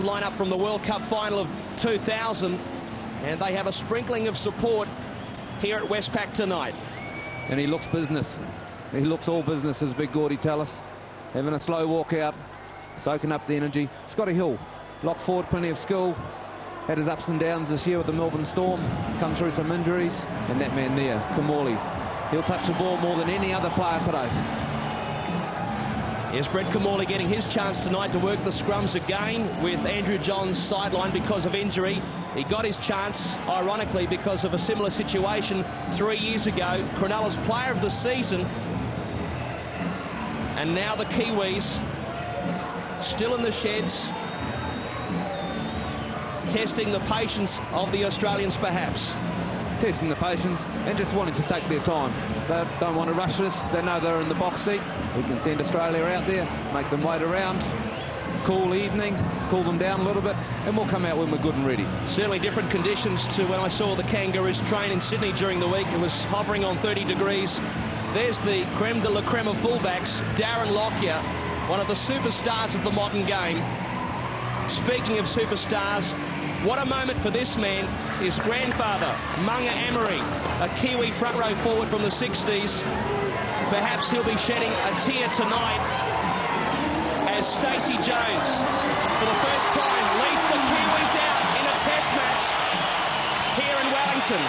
lineup from the World Cup final of 2000, and they have a sprinkling of support here at Westpac tonight. And he looks business. He looks all business, as Big Gordy tell us. Having a slow walk out, soaking up the energy. Scotty Hill, locked forward, plenty of skill. Had his ups and downs this year with the Melbourne Storm. Come through some injuries. And that man there, Kamali, he'll touch the ball more than any other player today. Yes, Brett Kamali getting his chance tonight to work the scrums again with Andrew Johns sidelined because of injury. He got his chance, ironically, because of a similar situation 3 years ago. Cronulla's player of the season. And now the Kiwis still in the sheds, testing the patience of the Australians, perhaps. Testing the patience and just wanting to take their time. They don't want to rush this. They know they're in the box seat. We can send Australia out there, make them wait around. Cool evening, cool them down a little bit, and we'll come out when we're good and ready. Certainly different conditions to when I saw the Kangaroos train in Sydney during the week. It was hovering on 30 degrees. There's the creme de la creme of fullbacks, Darren Lockyer, one of the superstars of the modern game. Speaking of superstars, what a moment for this man. His grandfather, Munga Amory, a Kiwi front row forward from the 60s. Perhaps he'll be shedding a tear tonight as Stacey Jones, for the first time, leads the Kiwis out in a test match here in Wellington.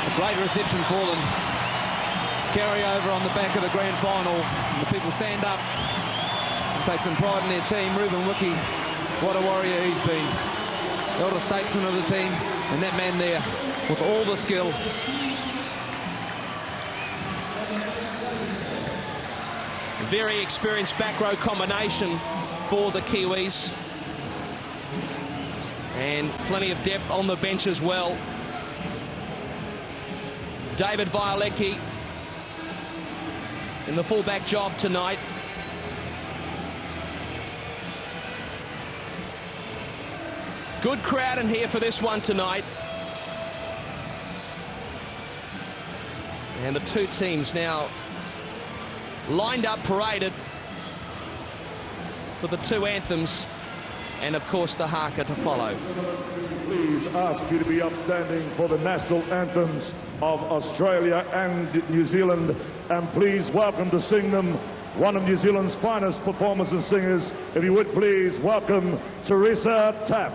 A great reception for them. Carry over on the back of the grand final. And the people stand up and take some pride in their team. Ruben Wiki, what a warrior he's been. Elder statesman of the team, and that man there with all the skill. Very experienced back row combination for the Kiwis. And plenty of depth on the bench as well. David Violecki in the fullback job tonight. Good crowd in here for this one tonight. And the two teams now lined up, paraded for the two anthems, and of course the Haka to follow. Please ask you to be upstanding for the national anthems of Australia and New Zealand, and please welcome to sing them one of New Zealand's finest performers and singers. If you would please welcome Teresa Tapp.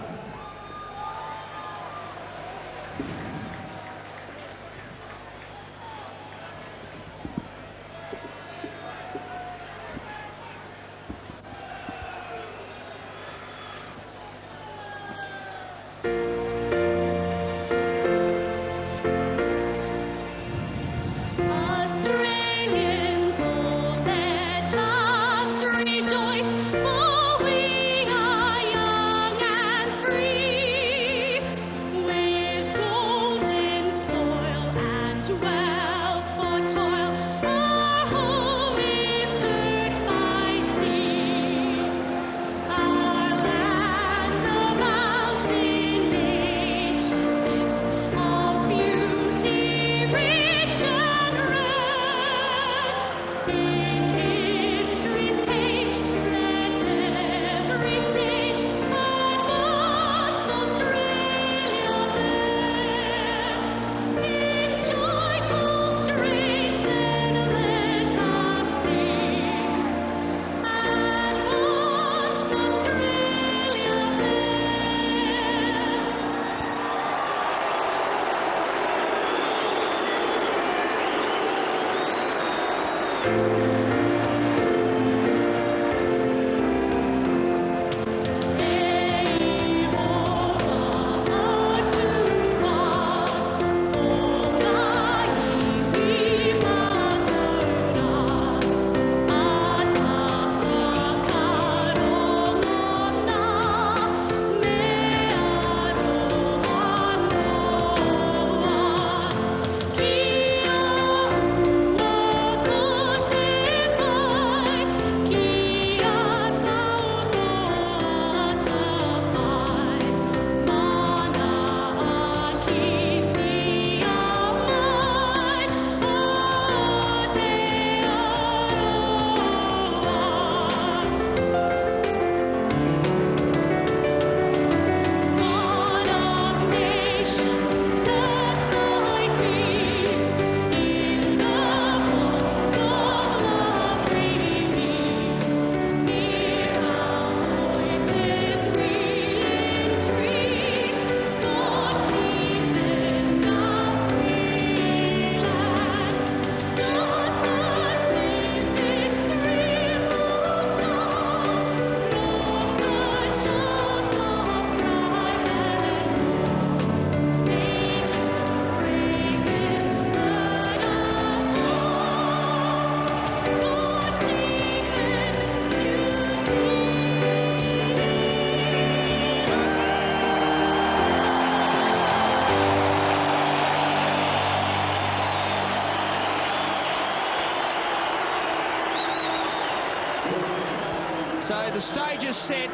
So the stage is set.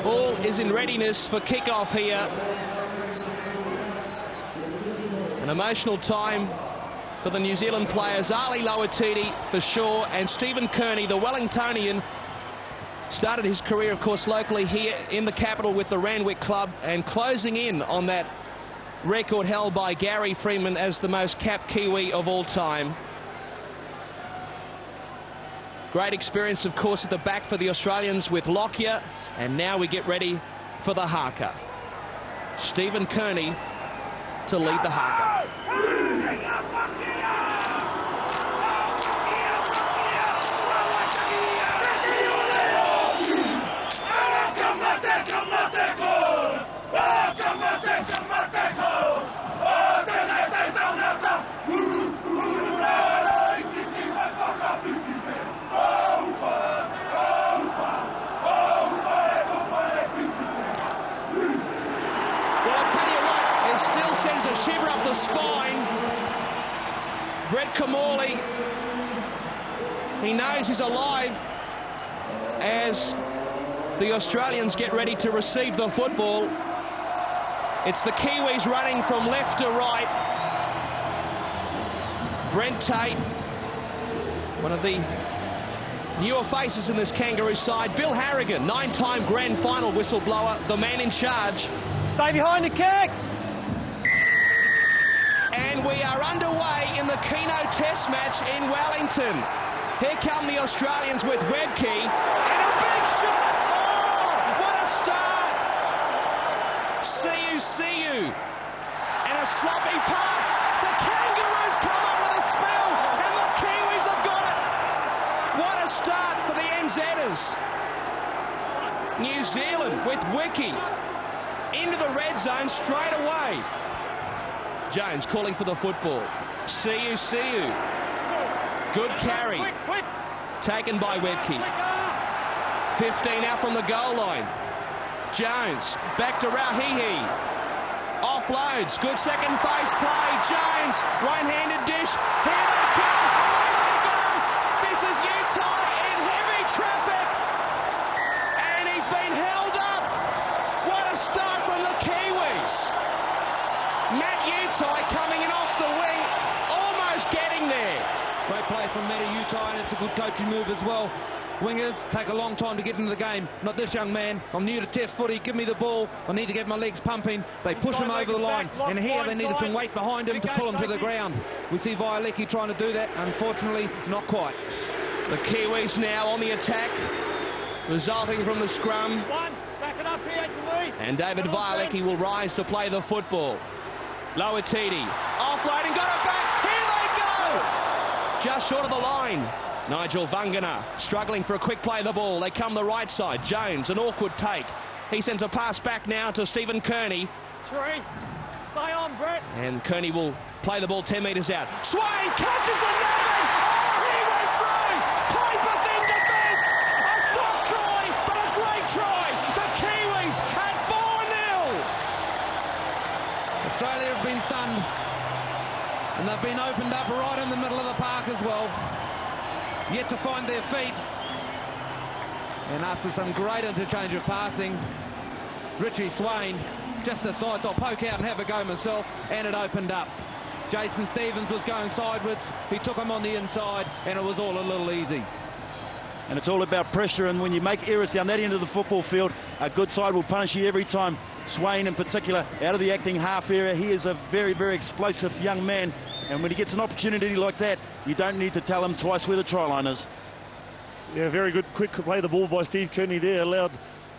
All is in readiness for kick-off here. An emotional time for the New Zealand players. Ali Lawatiti for sure, and Stephen Kearney, the Wellingtonian, started his career, of course, locally here in the capital with the Randwick club, and closing in on that record held by Gary Freeman as the most capped Kiwi of all time. Great experience, of course, at the back for the Australians with Lockyer, and now we get ready for the Haka. Stephen Kearney to lead the Haka. Sends a shiver up the spine. Brett Kamali, he knows he's alive as the Australians get ready to receive the football. It's the Kiwis running from left to right. Brent Tate, one of the newer faces in this Kangaroo side. Bill Harrigan, 9-time grand final whistleblower, the man in charge. Stay behind the kick. And we are underway in the Keno Test match in Wellington. Here come the Australians with Webke. And a big shot! Oh, what a start! See you. And a sloppy pass. The Kangaroos come up with a spell, and the Kiwis have got it. What a start for the NZers. New Zealand with Wiki into the red zone straight away. Jones calling for the football. See you. Good carry. Quick. Taken by Webke. 15 out from the goal line. Jones back to Rauhihi. Offloads. Good second phase play. Jones, right-handed dish. Here they come. Away they go. This is Utah in heavy traffic. And he's been held up. What a start from the Kiwis. Matt Utai coming in off the wing, almost getting there. Great play from Matty Utai, and it's a good coaching move as well. Wingers take a long time to get into the game. Not this young man. I'm new to test footy. Give me the ball. I need to get my legs pumping. They push him over the line, and here they needed some weight behind him to pull him to the ground. We see Violecki trying to do that. Unfortunately, not quite. The Kiwis now on the attack, resulting from the scrum. Back it up here, Louis. And David Violecki will rise to play the football. Lawatiti, offloading, got it back, here they go! Just short of the line. Nigel Vangana struggling for a quick play of the ball. They come the right side. Jones, an awkward take. He sends a pass back now to Stephen Kearney. 3. Stay on, Brett. And Kearney will play the ball 10 metres out. Swain catches the nothing! Oh, he went through! Piper thin defence! A soft try, but a great try! The Kiwis at 4-0! Australia have been stunned, and they've been opened up right in the middle of the park as well. Yet to find their feet. And after some great interchange of passing, Richie Swain just decides, I'll poke out and have a go myself, and it opened up. Jason Stevens was going sideways, he took him on the inside, and it was all a little easy. And it's all about pressure, and when you make errors down that end of the football field, a good side will punish you every time. Swain in particular, out of the acting half area, he is a very, very explosive young man, and when he gets an opportunity like that, you don't need to tell him twice where the try line is. Yeah, very good quick play the ball by Steve Kearney there, allowed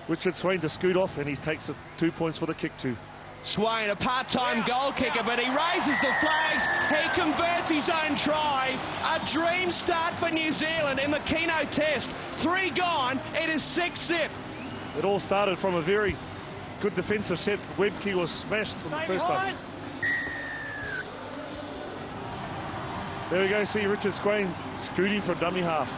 Richard Swain to scoot off, and he takes it 2 points for the kick too. Swain, a part-time goal kicker, but he raises the flags. He converts his own try. A dream start for New Zealand in the Keno Test. 3 gone. It is 6-zip. It all started from a very good defensive set. Webke was smashed from the first time. There we go, see Richard Swain scooting for dummy half.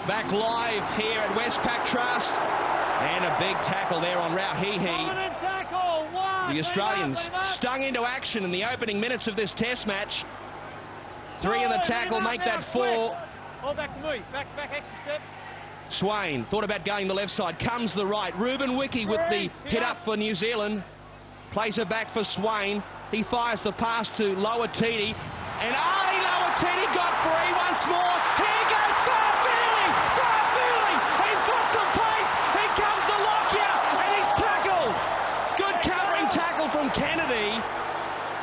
Back live here at Westpac Trust. And a big tackle there on Rauhihi. The Australians stung into action in the opening minutes of this Test match. 3 in the tackle, make that 4. Hold back to me. Back extra step. Swain thought about going the left side, comes the right. Ruben Wiki with the hit up for New Zealand. Plays it back for Swain. He fires the pass to Lawatiti. And Ali Lawatiti got free once more. Here goes Farfili! Farfili! He's got some pace! Here comes the Lockyer! And he's tackled! Good covering tackle from Kennedy.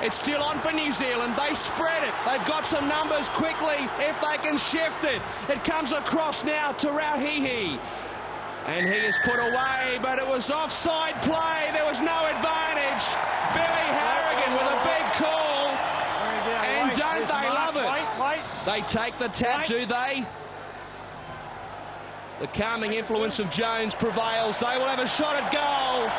It's still on for New Zealand. They spread it. They've got some numbers quickly if they can shift it. It comes across now to Rauhihi. And he is put away, but it was offside play. There was no advantage. Billy Harrigan with a big call. And don't they love it? They take the tap, do they? The calming influence of Jones prevails. They will have a shot at goal.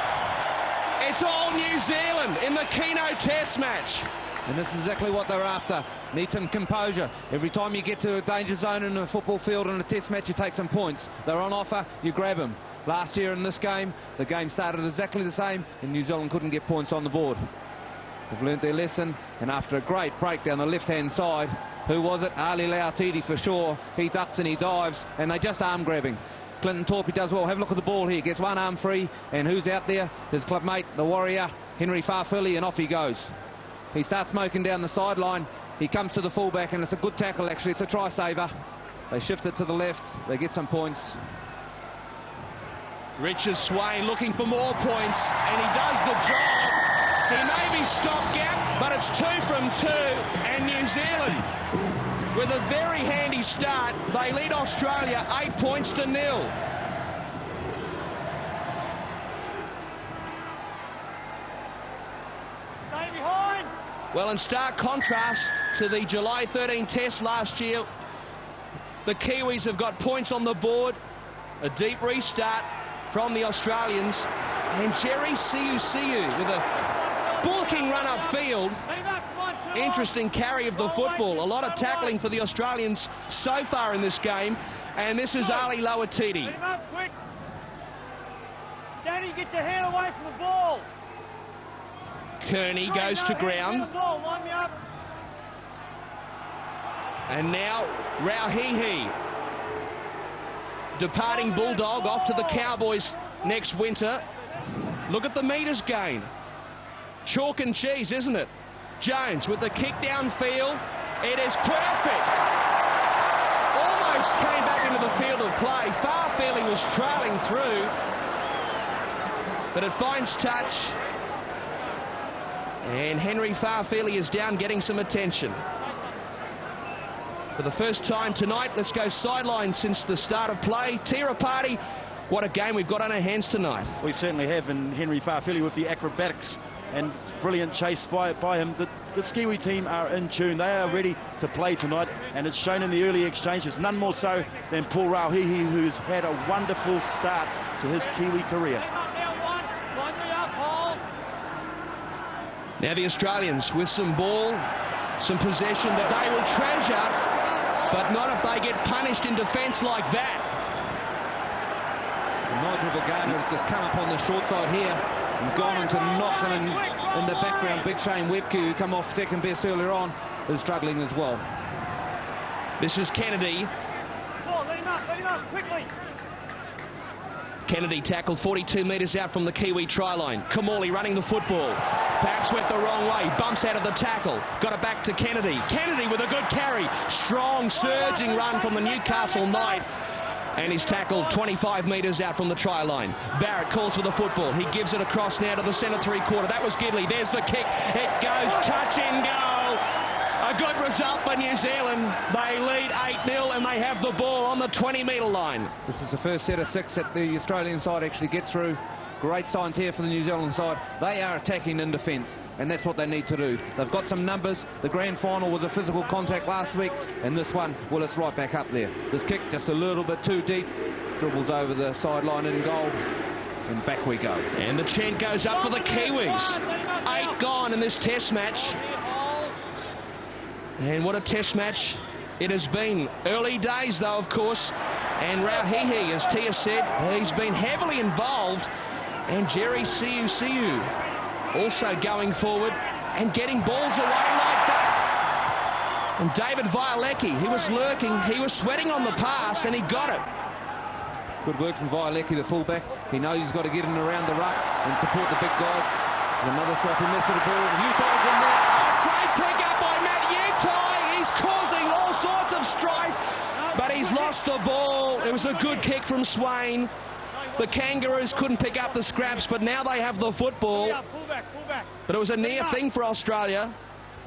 It's all New Zealand in the Keno Test match. And this is exactly what they're after. Need some composure. Every time you get to a danger zone in a football field in a test match, you take some points. They're on offer, you grab them. Last year in this game, the game started exactly the same, and New Zealand couldn't get points on the board. They've learnt their lesson, and after a great break down the left-hand side, who was it? Ali Lawatiti for sure. He ducks and he dives, and they just arm grabbing. Clinton Torpy does well. Have a look at the ball here. Gets one arm free, and who's out there? His club mate, the Warrior, Henry Farfili, and off he goes. He starts smoking down the sideline. He comes to the fullback, and it's a good tackle, actually. It's a try saver. They shift it to the left. They get some points. Richard Swain looking for more points, and he does the job. He may be stopgap, but it's 2 from 2, and New Zealand, with a very handy start, they lead Australia 8 points to 0. Stay behind. Well, in stark contrast to the July 13 test last year, the Kiwis have got points on the board, a deep restart from the Australians, and Jerry Siu with a bulking run upfield. Interesting carry of the football. A lot of tackling for the Australians so far in this game, and this is Ali Lawatiti. Quick. Danny, get your hand away from the ball. Kearney goes to ground. Line me up. And now Rauhihi, departing Bulldog, off to the Cowboys next winter. Look at the metres gain. Chalk and cheese, isn't it? Jones with the kick downfield. It is perfect. Almost came back into the field of play. Farfili was trailing through, but it finds touch. And Henry Farfili is down, getting some attention. For the first time tonight, let's go sideline since the start of play. Tira Party, what a game we've got on our hands tonight. We certainly have, and Henry Farfili with the acrobatics and brilliant chase by him. The Kiwi team are in tune. They are ready to play tonight, and it's shown in the early exchanges, none more so than Paul Rauhihi, who's had a wonderful start to his Kiwi career. Now the Australians with some ball, some possession that they will treasure, but not if they get punished in defence like that. Nigel Bogana has just come up on the short side here and gone into knocks, and in the background, Big Shane Webke, who come off second best earlier on, is struggling as well. This is Kennedy. Let him up, quickly. Kennedy tackled 42 metres out from the Kiwi try line. Kamali running the football. Perhaps went the wrong way. Bumps out of the tackle. Got it back to Kennedy. Kennedy with a good carry. Strong surging run from the Newcastle Knight. And he's tackled 25 metres out from the try line. Barrett calls for the football. He gives it across now to the centre three-quarter. That was Gidley. There's the kick. It goes touch and go. A good result for New Zealand. They lead 8-0 and they have the ball on the 20-metre line. This is the first set of 6 that the Australian side actually gets through. Great signs here for the New Zealand side. They are attacking in defence, and that's what they need to do. They've got some numbers. The grand final was a physical contact last week, and this one, well, it's right back up there. This kick just a little bit too deep. Dribbles over the sideline in goal, and back we go. And the chant goes up for the Kiwis. 8 gone in this test match. And what a test match it has been. Early days, though, of course. And Rauhihi, as Tia said, he's been heavily involved. And Jerry Siu also going forward and getting balls away like that. And David Violecki, he was lurking, he was sweating on the pass, and he got it. Good work from Violecki, the fullback. He knows he's got to get in around the ruck and support the big guys. There's another sloppy miss of the ball. Utah's in there. Great pick up by Matt Utah. He's causing all sorts of strife, but he's lost the ball. It was a good kick from Swain. The Kangaroos couldn't pick up the scraps, but now they have the football. Fullback. But it was a near thing for Australia.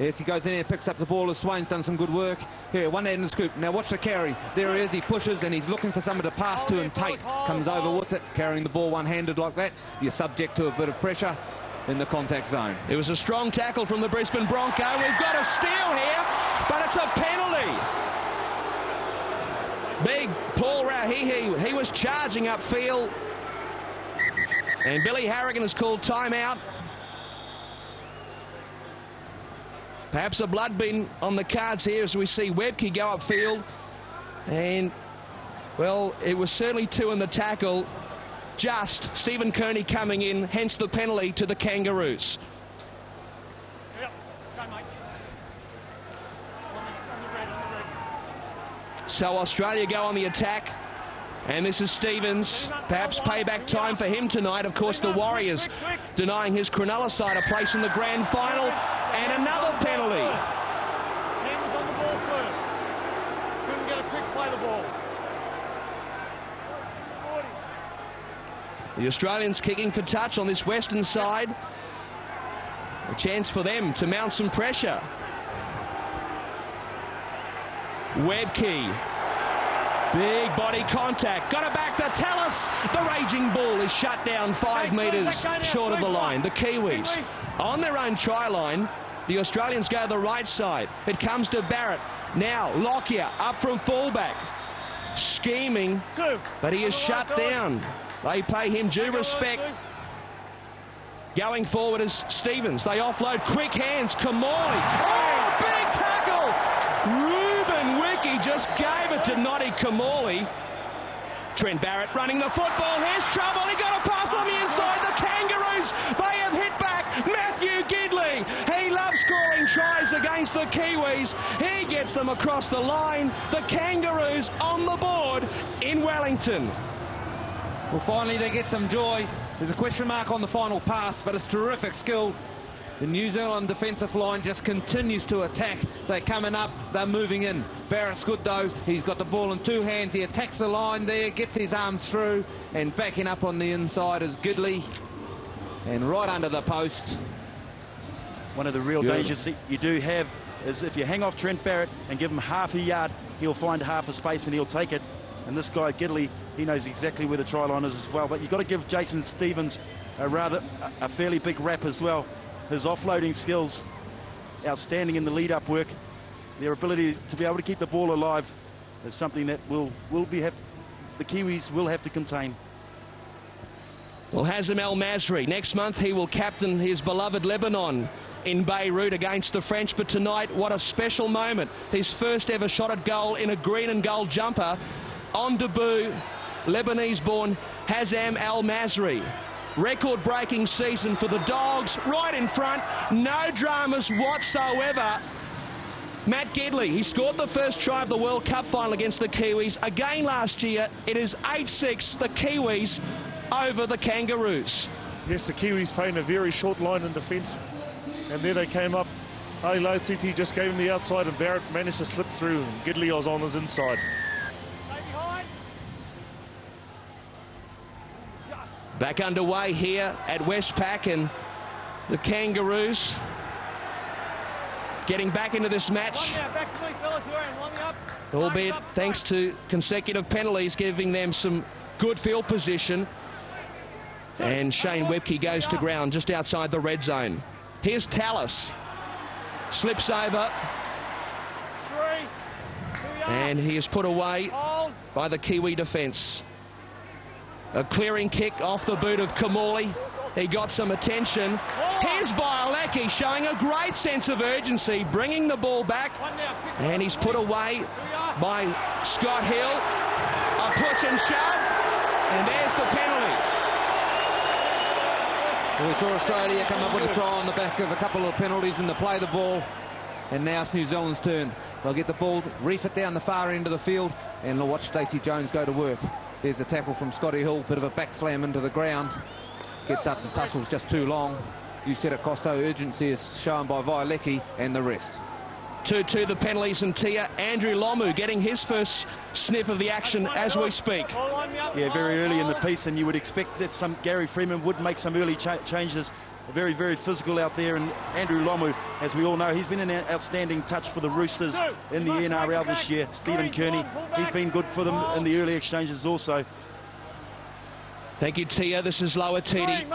Yes, he goes in here, picks up the ball as Swain's done some good work. Here, one-handed scoop. Now watch the carry. There he is, he pushes and he's looking for someone to pass to, and Tate comes over with it, carrying the ball one-handed like that. You're subject to a bit of pressure in the contact zone. It was a strong tackle from the Brisbane Bronco. We've got a steal here, but it's a penalty. Big Paul Rahihi, he was charging upfield, and Billy Harrigan has called timeout. Perhaps a blood bin on the cards here as we see Webke go upfield. And, well, it was certainly two in the tackle. Just Stephen Kearney coming in, hence the penalty to the Kangaroos. Yep. Go, mate. On the red. So Australia go on the attack. And this is Stevens. Perhaps payback time for him tonight. Of course, the Warriors denying his Cronulla side a place in the grand final. And another penalty. Hand was on the ball first. Couldn't get a quick play the ball. The Australians kicking for touch on this western side. A chance for them to mount some pressure. Webke. Big body contact. Got it back to Tallis. The raging bull is shut down 5 metres short of the line. The Kiwis on their own try line. The Australians go to the right side. It comes to Barrett. Now Lockyer up from fullback. Scheming, but he is shut down. They pay him due respect. Going forward is Stevens. They offload, quick hands. Kamali. Oh, big tackle. Ruben Wiki just gave it to Noddy Kamali. Trent Barrett running the football. Here's trouble. He got a pass on the inside. The Kangaroos, they have hit back. Matthew Gidley. He loves scoring tries against the Kiwis. He gets them across the line. The Kangaroos on the board in Wellington. Well, finally they get some joy. There's a question mark on the final pass, but it's terrific skill. The New Zealand defensive line just continues to attack. They're coming up, they're moving in. Barrett's good though. He's got the ball in two hands. He attacks the line there, gets his arms through, and backing up on the inside is Gidley. And right under the post. One of the real dangers that you do have is if you hang off Trent Barrett and give him half a yard, he'll find half a space and he'll take it. And this guy, Gidley, he knows exactly where the try line is as well. But you've got to give Jason Stevens a fairly big rap as well. His offloading skills, outstanding in the lead-up work. Their ability to be able to keep the ball alive is something that the Kiwis will have to contain. Well, Hazem El Masri, next month he will captain his beloved Lebanon in Beirut against the French. But tonight, what a special moment. His first ever shot at goal in a green and gold jumper. On debut, Lebanese-born Hazem El Masri. Record-breaking season for the Dogs, right in front, no dramas whatsoever. Matt Gidley, he scored the first try of the World Cup final against the Kiwis. Again last year, it is 8-6, the Kiwis over the Kangaroos. Yes, the Kiwis playing a very short line in defence, and there they came up. Ali Titi just gave him the outside, and Barrett managed to slip through. Gidley was on his inside. Back underway here at Westpac, and the Kangaroos getting back into this match, albeit thanks to consecutive penalties giving them some good field position. And Shane Webke goes to ground just outside the red zone. Here's Tallis, slips over, and he is put away by the Kiwi defence. A clearing kick off the boot of Kamali. He got some attention. Here's Violecki showing a great sense of urgency, bringing the ball back. And he's put away by Scott Hill. A push and shove. And there's the penalty. Well, we saw Australia come up with a try on the back of a couple of penalties in the play the ball. And now it's New Zealand's turn. They'll get the ball, reef it down the far end of the field, and they'll watch Stacey Jones go to work. There's a tackle from Scotty Hill, bit of a back slam into the ground. Gets up and tussles just too long. You said it, Costo. Urgency is shown by Violecki and the rest. 2-2 the penalties, and Tia, Andrew Lomu getting his first sniff of the action as we speak. Yeah, very early in the piece, and you would expect that Gary Freeman would make some early changes. Very, very physical out there, and Andrew Lomu, as we all know, he's been an outstanding touch for the Roosters in the NRL this year. Stephen Kearney, he's been good for them in the early exchanges also. Thank you, Tia. This is Lower Titi,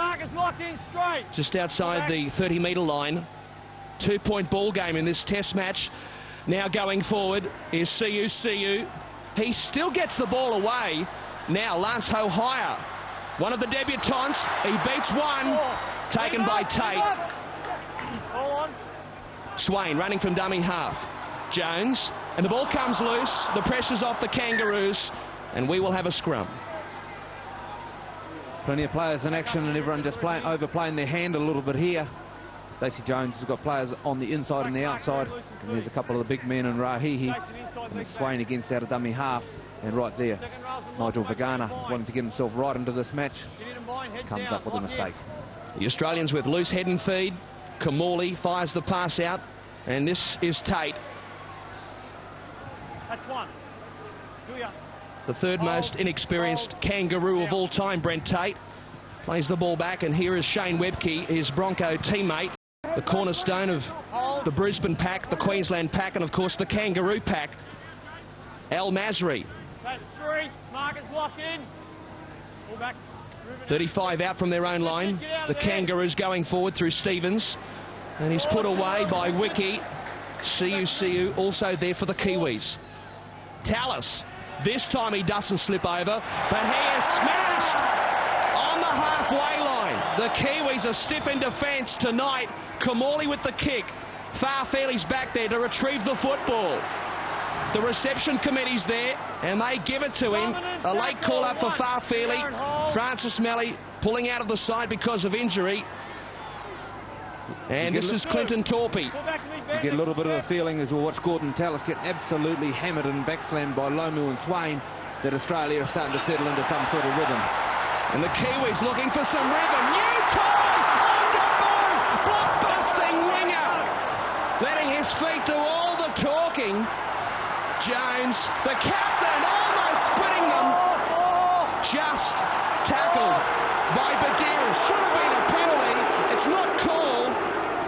just outside the 30-metre line. 2-point ball game in this test match. Now going forward is Siu. He still gets the ball away. Now Lance Hohire, one of the debutants. He beats one. Taken by Tate. Swain running from dummy half. Jones, and the ball comes loose. The pressure's off the Kangaroos, and we will have a scrum. Plenty of players in action, and everyone just overplaying their hand a little bit here. Stacey Jones has got players on the inside and the outside, and there's a couple of the big men in Rahihi, and Swain against out of dummy half, and right there Nigel Vagana wanting to get himself right into this match, comes up with a mistake. The Australians with loose head and feed. Kamali fires the pass out, and this is Tate. That's one. The third most inexperienced Kangaroo of all time, Brent Tate, plays the ball back, and here is Shane Webke, his Bronco teammate, the cornerstone of the Brisbane pack, the Queensland pack, and of course the Kangaroo pack, Al Masri. That's three. Marcus locked in. Pull back. 35 out from their own line. The Kangaroos going forward through Stevens, and he's put away by Wiki. Siu also there for the Kiwis. Tallis, this time he doesn't slip over, but he is smashed on the halfway line. The Kiwis are stiff in defence tonight. Kamali with the kick. Farfeli's back there to retrieve the football. The reception committee's there, and they give it to him. A late call-up for Farfeli. Francis Melly pulling out of the side because of injury. And this is Clinton Torpey. You get a little bit of a feeling as we'll watch Gordon Tallis get absolutely hammered and backslammed by Lomu and Swain that Australia are starting to settle into some sort of rhythm. And the Kiwis looking for some rhythm. New time on the move. Blockbusting winger. Letting his feet do all the talking. Jones, the captain, almost spitting them. Just tackled by Badiris. Should have been a penalty. It's not called.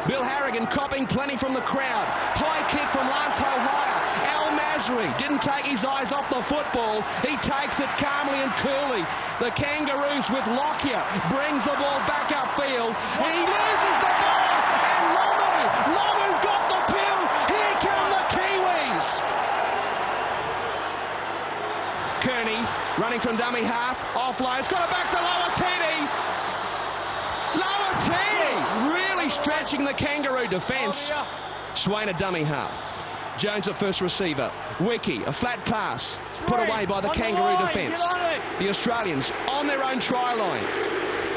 Bill Harrigan copping plenty from the crowd. High kick from Lance Hohire. Al Masri didn't take his eyes off the football. He takes it calmly and coolly. The Kangaroos with Lockyer brings the ball back upfield. He loses the ball, and Lomu's got the pill. Here come the Kiwis. Kearney running from dummy half, offload, it's got it back to Lower Titi, really stretching the Kangaroo defence. Swain a dummy half, Jones at first receiver, Wiki, a flat pass, put away by the Kangaroo defence. The Australians on their own try line.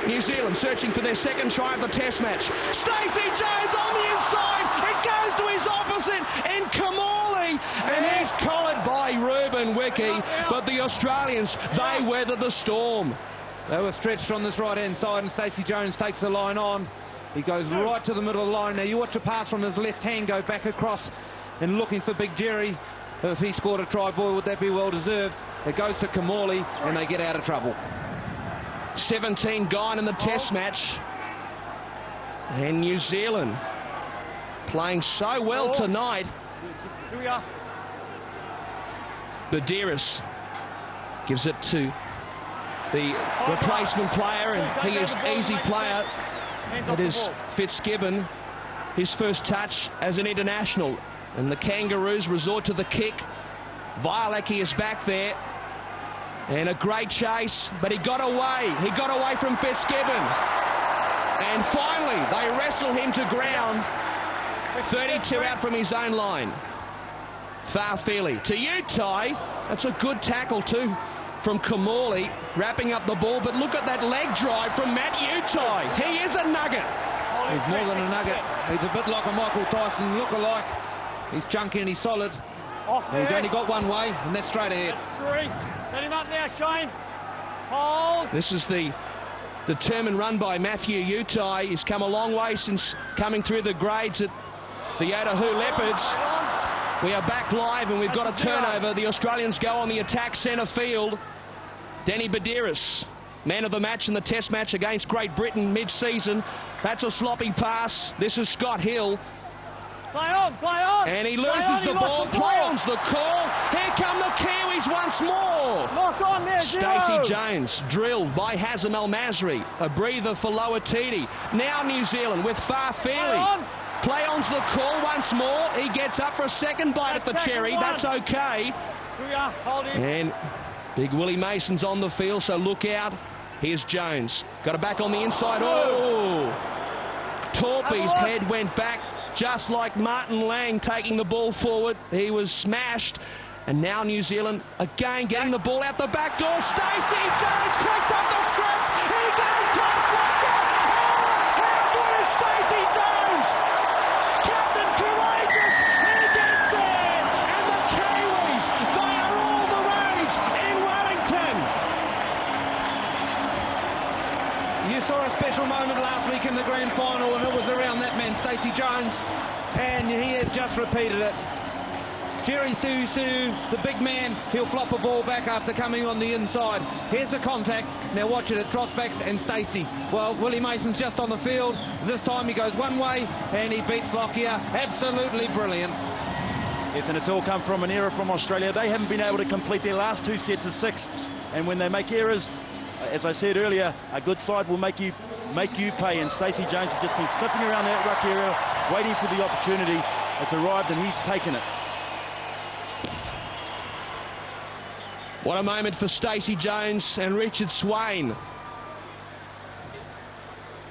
New Zealand searching for their second try of the test match. Stacey Jones on the inside, it goes to his opposite, and Kamali, and he's collared by Ruben Wiki, but the Australians, they weather the storm. They were stretched on this right-hand side, and Stacey Jones takes the line on. He goes right to the middle of the line. Now you watch the pass from his left hand go back across and looking for Big Jerry. If he scored a try, boy, would that be well deserved. It goes to Kamali, and they get out of trouble. 17 gone in the test match. And New Zealand playing so well tonight. Here we are. Badiris gives it to the replacement player, and he is easy player. It is Fitzgibbon, his first touch as an international. And the Kangaroos resort to the kick. Violecki is back there. And a great chase, but he got away. He got away from Fitzgibbon. And finally, they wrestle him to ground. 32 out from his own line. Farfeli to you, Ty. That's a good tackle too from Kamali, wrapping up the ball. But look at that leg drive from Matt Utai. He is a nugget. He's more than a nugget. He's a bit like a Michael Tyson look-alike. He's chunky and he's solid. Off He's there. only got one way, and that's straight ahead. That's 3. Let him up there, Shane. Hold. This is the determined run by Matthew Utai. He's come a long way since coming through the grades at the Otahu Leopards. We are back live and we've got a turnover. The Australians go on the attack centre field. Danny Badiris, man of the match in the test match against Great Britain mid-season. That's a sloppy pass. This is Scott Hill. Play on, play on. And he loses the ball. Play on's the call. Here come the Kiwis once more. Lock on there, Stacey Jones drilled by Hazem El Masri. A breather for Loatiti. Now New Zealand with Farfeli. Play on's the call once more. He gets up for a second bite at the cherry. That's okay. Here we are, hold him. And big Willie Mason's on the field, so look out. Here's Jones. Got it back on the inside. Oh! Torpy's head went back, just like Martin Lang taking the ball forward. He was smashed. And now New Zealand again getting the ball out the back door. Stacey Jones picks up the scratch. He goes past Lockyer. Oh, how good is Stacey Jones? Captain Courageous. He gets there. And the Kiwis, they are all the rage in Wellington. You saw a special moment last week in the grand final, and it was around that man, Stacey Jones, and he has just repeated it. Jerry Susu, the big man, he'll flop a ball back after coming on the inside. Here's the contact. Now watch it at Trosbacks and Stacey. Well, Willie Mason's just on the field. This time he goes one way and he beats Lockyer. Absolutely brilliant. Yes, and it's all come from an error from Australia. They haven't been able to complete their last 2 sets of 6. And when they make errors, as I said earlier, a good side will make you pay. And Stacey Jones has just been sniffing around that ruck area, waiting for the opportunity. It's arrived and he's taken it. What a moment for Stacey Jones and Richard Swain.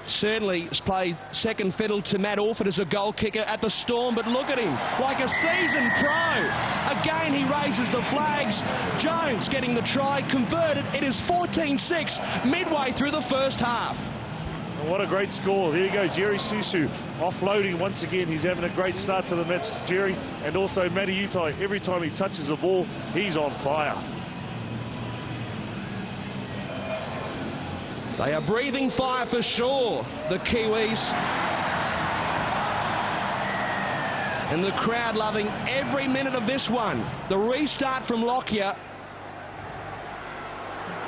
Certainly has played second fiddle to Matt Orford as a goal kicker at the Storm, but look at him, like a seasoned pro. Again, he raises the flags. Jones getting the try, converted. It is 14-6 midway through the first half. What a great score. Here you go, Jerry Susu offloading once again. He's having a great start to the match, Jerry. And also Matty Utai, every time he touches the ball, he's on fire. They are breathing fire for sure, the Kiwis. And the crowd loving every minute of this one. The restart from Lockyer.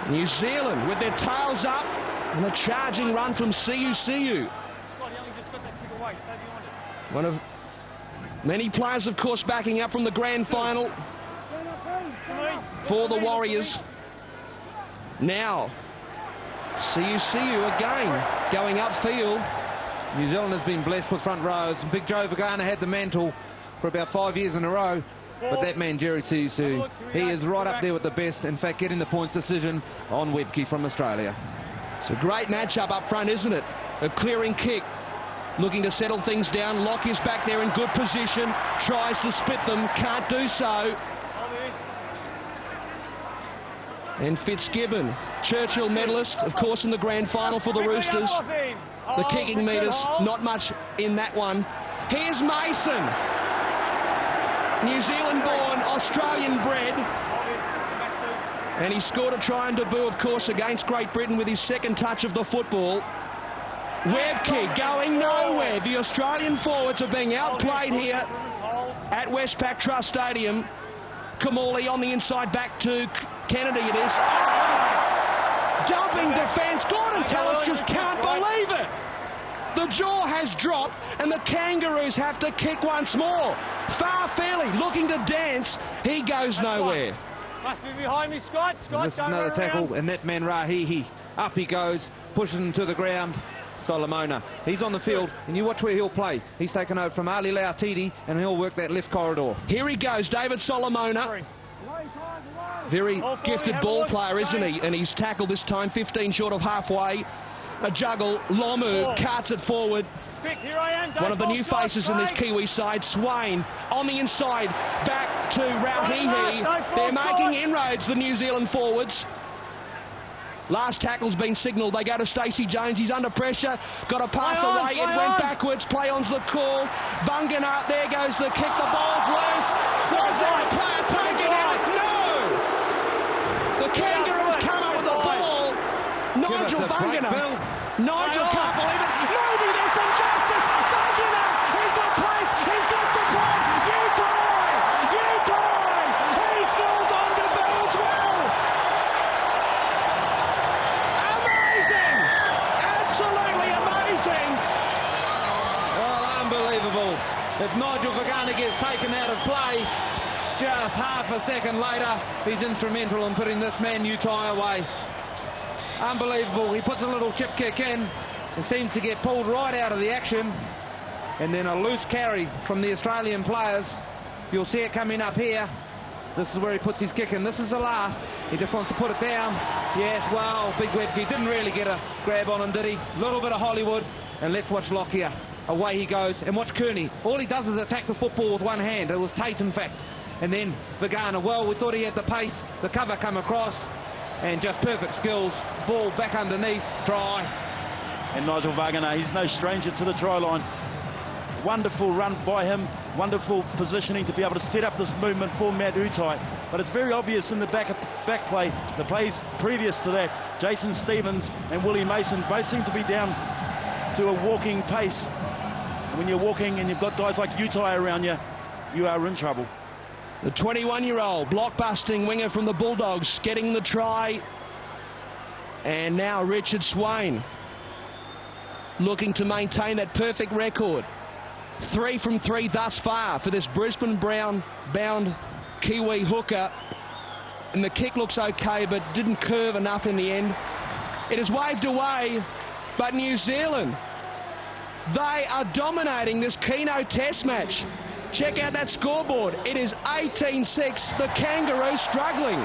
New Zealand with their tails up and a charging run from Siu. One of many players, of course, backing up from the grand final for the Warriors. Now, Siu again going upfield. New Zealand has been blessed with front rows. Big Joe Vagana had the mantle for about 5 years in a row. But that man, Jerry Siu, he is right up there with the best. In fact, getting the points decision on Webke from Australia. It's a great matchup up front, isn't it? A clearing kick. Looking to settle things down. Lockyer's back there in good position. Tries to split them. Can't do so. And Fitzgibbon, Churchill medalist, of course, in the grand final for the Roosters. The kicking meters, not much in that one. Here's Mason. New Zealand born, Australian bred. And he scored a try and debut, of course, against Great Britain with his second touch of the football. Webke going nowhere. The Australian forwards are being outplayed here at Westpac Trust Stadium. Kamali on the inside, back to Kennedy it is. Dumping defence. Gordon Tallis just can't believe it. The jaw has dropped and the Kangaroos have to kick once more. Farfeli looking to dance. He goes nowhere. Must be behind me, Scott. This is another tackle, and that man Rahihi, up he goes, pushes him to the ground. Solomona, he's on the field, and you watch where he'll play. He's taken over from Ali Lautiti, and he'll work that left corridor. Here he goes, David Solomona. Very gifted ball player, isn't he? And he's tackled this time 15 short of halfway. A juggle, Lomu carts it forward. One of the new faces in this Kiwi side, Swain, on the inside, back to Rauhihi. They're making inroads, the New Zealand forwards. Last tackle's been signalled. They go to Stacey Jones. He's under pressure. Got a pass away. It went backwards. Play on's the call. Vunganart, there goes the kick. The ball's loose. Was there a player taking out? No! The Kangaroos come up with the ball. Nigel Vunganart. Nigel can't believe it. Maybe there's some justice. Vunganart, he's got place. He's got the play. You die. You die. He's gone on to Beltswell. Amazing. Absolutely amazing. Well, unbelievable. If Nigel Vagana gets taken out of play, just half a second later, he's instrumental in putting this man Utai away. Unbelievable. He puts a little chip kick in. It seems to get pulled right out of the action. And then a loose carry from the Australian players. You'll see it coming up here. This is where he puts his kick in. This is the last. He just wants to put it down. Yes, well, Big Webke didn't really get a grab on him, did he? A little bit of Hollywood. And let's watch Lockyer. Away he goes. And watch Kearney. All he does is attack the football with one hand. It was Tate, in fact. And then Vagana. Well, we thought he had the pace. The cover come across. And just perfect skills. Ball back underneath. Try. And Nigel Vagana, he's no stranger to the try line. Wonderful run by him. Wonderful positioning to be able to set up this movement for Matt Utai. But it's very obvious in the back play, the plays previous to that, Jason Stevens and Willie Mason both seem to be down to a walking pace. And when you're walking and you've got guys like Utai around you, you are in trouble. The 21-year-old block-busting winger from the Bulldogs getting the try. And now Richard Swain looking to maintain that perfect record. 3 from 3 thus far for this Brisbane-bound Kiwi hooker. And the kick looks okay, but didn't curve enough in the end. It is waved away, but New Zealand, they are dominating this Keno Test match. Check out that scoreboard. It is 18-6. The Kangaroos struggling.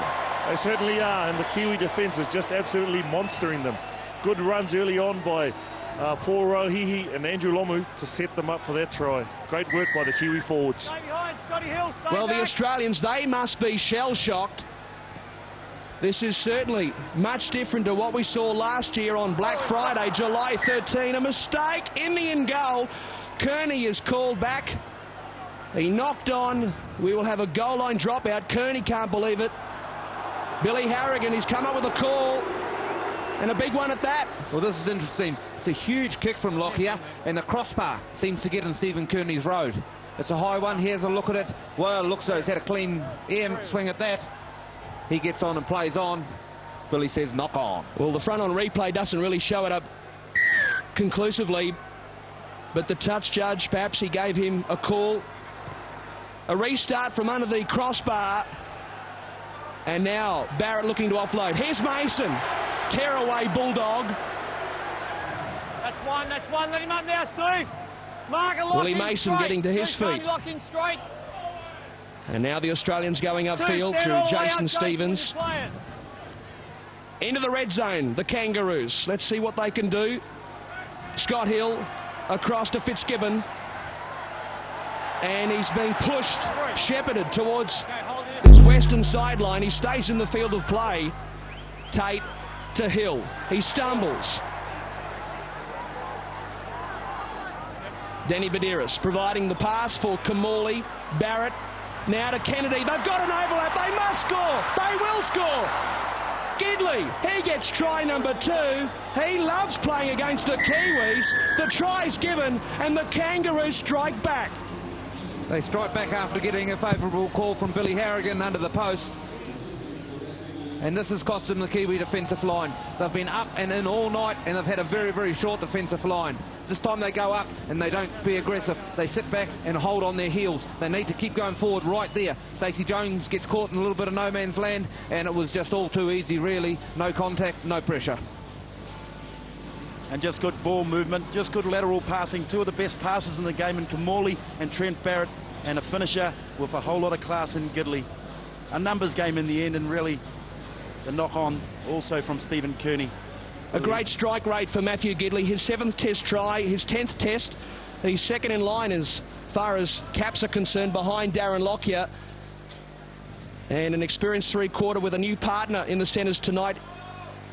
They certainly are, and the Kiwi defence is just absolutely monstering them. Good runs early on by Paul Rohihi and Andrew Lomu to set them up for that try. Great work by the Kiwi forwards. Stay behind, Scotty Hill. Stay Well, back. the Australians, they must be shell-shocked. This is certainly much different to what we saw last year on Black Friday, July 13. A mistake in the in goal. Kearney is called back. He knocked on. We will have a goal line dropout. Kearney can't believe it. Billy Harrigan, he's come up with a call. And a big one at that. Well, this is interesting. It's a huge kick from Lockyer, and the crossbar seems to get in Stephen Kearney's road. It's a high one. Here's a look at it. Well, it looks like he's had a clean air swing at that. He gets on and plays on. Billy says knock on. Well, the front on replay doesn't really show it up conclusively. But the touch judge, perhaps he gave him a call. A restart from under the crossbar. And now Barrett looking to offload. Here's Mason. Tearaway Bulldog. That's one. Let him up now, Steve. Mark a lock Willie in Mason straight. getting to his feet. Lock in straight. And now the Australians going upfield Stand through all the way Jason out, Stevens. when you play it. Into the red zone, the Kangaroos. Let's see what they can do. Scott Hill across to Fitzgibbon. And he's being pushed, shepherded towards his western sideline. He stays in the field of play. Tate to Hill. He stumbles. Danny Badiris providing the pass for Kamali. Barrett now to Kennedy. They've got an overlap. They must score. They will score. Gidley, he gets try number 2. He loves playing against the Kiwis. The try's given and the Kangaroos strike back. They strike back after getting a favourable call from Billy Harrigan under the post. And this has cost them the Kiwi defensive line. They've been up and in all night, and they've had a very, very short defensive line. This time they go up and they don't be aggressive. They sit back and hold on their heels. They need to keep going forward right there. Stacey Jones gets caught in a little bit of no man's land, and it was just all too easy, really. No contact, no pressure. And just good ball movement, just good lateral passing. 2 of the best passes in the game in Kamali and Trent Barrett, and a finisher with a whole lot of class in Gidley. A numbers game in the end, and really the knock-on also from Stephen Kearney. A great strike rate for Matthew Gidley. His 7th test try, his 10th test. He's second in line as far as caps are concerned behind Darren Lockyer. And an experienced 3-quarter with a new partner in the centres tonight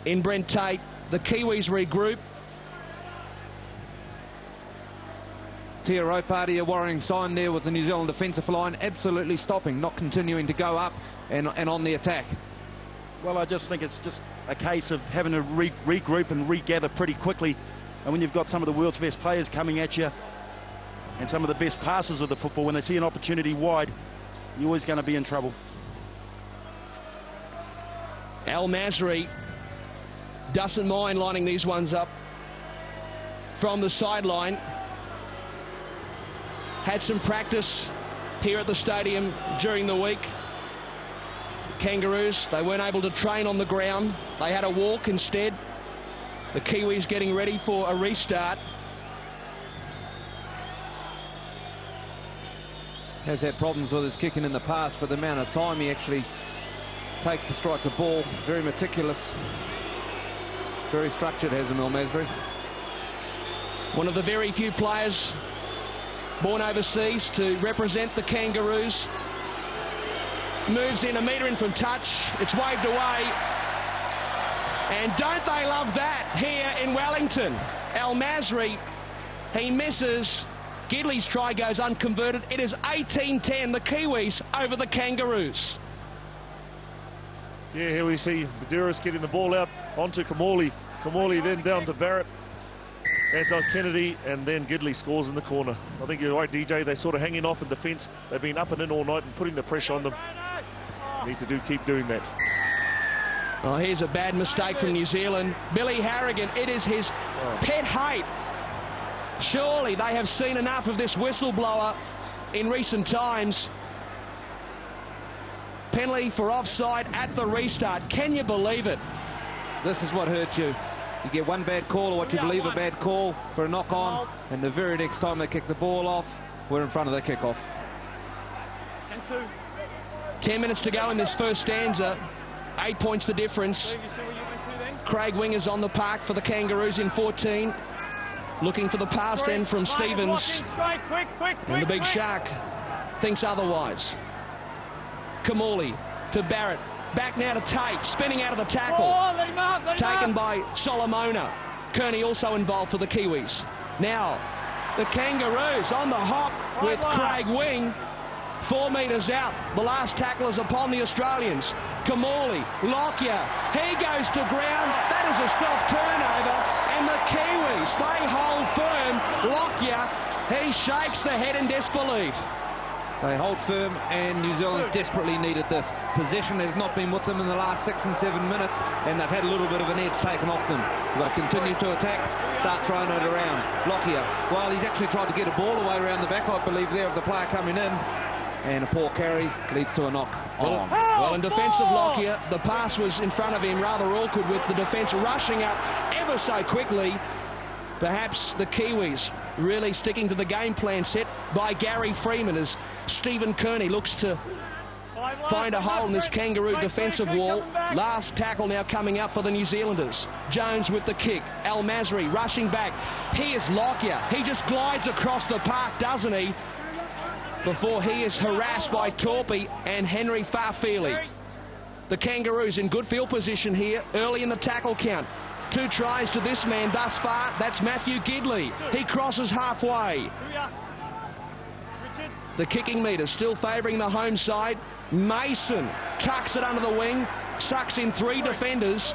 in Brent Tate. The Kiwis regroup. Tia Ropati, a worrying sign there with the New Zealand defensive line absolutely stopping, not continuing to go up and on the attack. Well, I just think it's just a case of having to regroup and regather pretty quickly. And when you've got some of the world's best players coming at you and some of the best passers of the football, when they see an opportunity wide, you're always going to be in trouble. Al Masri doesn't mind lining these ones up from the sideline. Had some practice here at the stadium during the week. Kangaroos, they weren't able to train on the ground. They had a walk instead. The Kiwis getting ready for a restart. Has had problems with his kicking in the past for the amount of time he actually takes to strike the ball. Very meticulous, very structured, has Al Masri. One of the very few players born overseas to represent the Kangaroos. Moves in, a metre in from touch. It's waved away. And don't they love that here in Wellington? Al Masri, he misses. Gidley's try goes unconverted. It is 18-10, the Kiwis over the Kangaroos. Yeah, here we see Maduris getting the ball out onto Kamali. Kamali then down to Barrett. Anton Kennedy, and then Gidley scores in the corner. I think you're right, DJ. They're sort of hanging off in defence. They've been up and in all night and putting the pressure on them. Need to keep doing that. Oh, here's a bad mistake from New Zealand. Billy Harrigan, it is his pet hate. Surely they have seen enough of this whistleblower in recent times. Penalty for offside at the restart. Can you believe it? This is what hurts you. You get one bad call, or what you believe a bad call, for a knock-on, and the very next time they kick the ball off, we're in front of the kick-off. 10 minutes to go in this first stanza. 8 points the difference. Craig Winger's on the park for the Kangaroos in 14. Looking for the pass then from Stevens. And the big shark thinks otherwise. Kamali to Barrett. Back now to Tate, spinning out of the tackle. Taken by Solomona. Kearney also involved for the Kiwis. Now, the Kangaroos on the hop with Craig Wing. 4 metres out. The last tackle is upon the Australians. Kamali, Lockyer, he goes to ground. That is a self-turnover. And the Kiwis, they hold firm. Lockyer, he shakes the head in disbelief. They hold firm, and New Zealand desperately needed this. Possession has not been with them in the last 6 and 7 minutes, and they've had a little bit of an edge taken off them. They've got to continue to attack, start throwing it around. Lockyer, well, he's actually tried to get a ball away around the back, I believe, there of the player coming in. And a poor carry leads to a knock on. Well, in defence of Lockyer, the pass was in front of him, rather awkward, with the defence rushing up ever so quickly. Perhaps the Kiwis really sticking to the game plan set by Gary Freeman as Stephen Kearney looks to find a hole in this Kangaroo defensive wall. Last tackle now coming up for the New Zealanders. Jones with the kick. Al Masri rushing back. Here's Lockyer. He just glides across the park, doesn't he? Before he is harassed by Torpy and Henry Farfeely. The Kangaroos in good field position here early in the tackle count. 2 tries to this man thus far. That's Matthew Gidley. He crosses halfway. The kicking meter still favouring the home side. Mason tucks it under the wing, sucks in 3 defenders,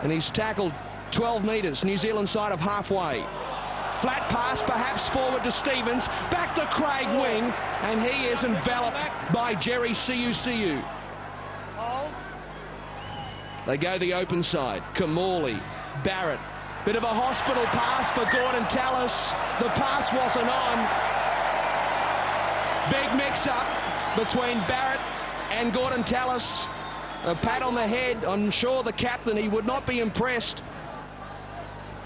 and he's tackled 12 metres, New Zealand side of halfway. Flat pass perhaps forward to Stevens, back to Craig Wing, and he is enveloped by Jerry Siu. They go the open side. Kamali, Barrett. Bit of a hospital pass for Gordon Tallis. The pass wasn't on. Big mix-up between Barrett and Gordon Tallis. A pat on the head. I'm sure the captain, he would not be impressed.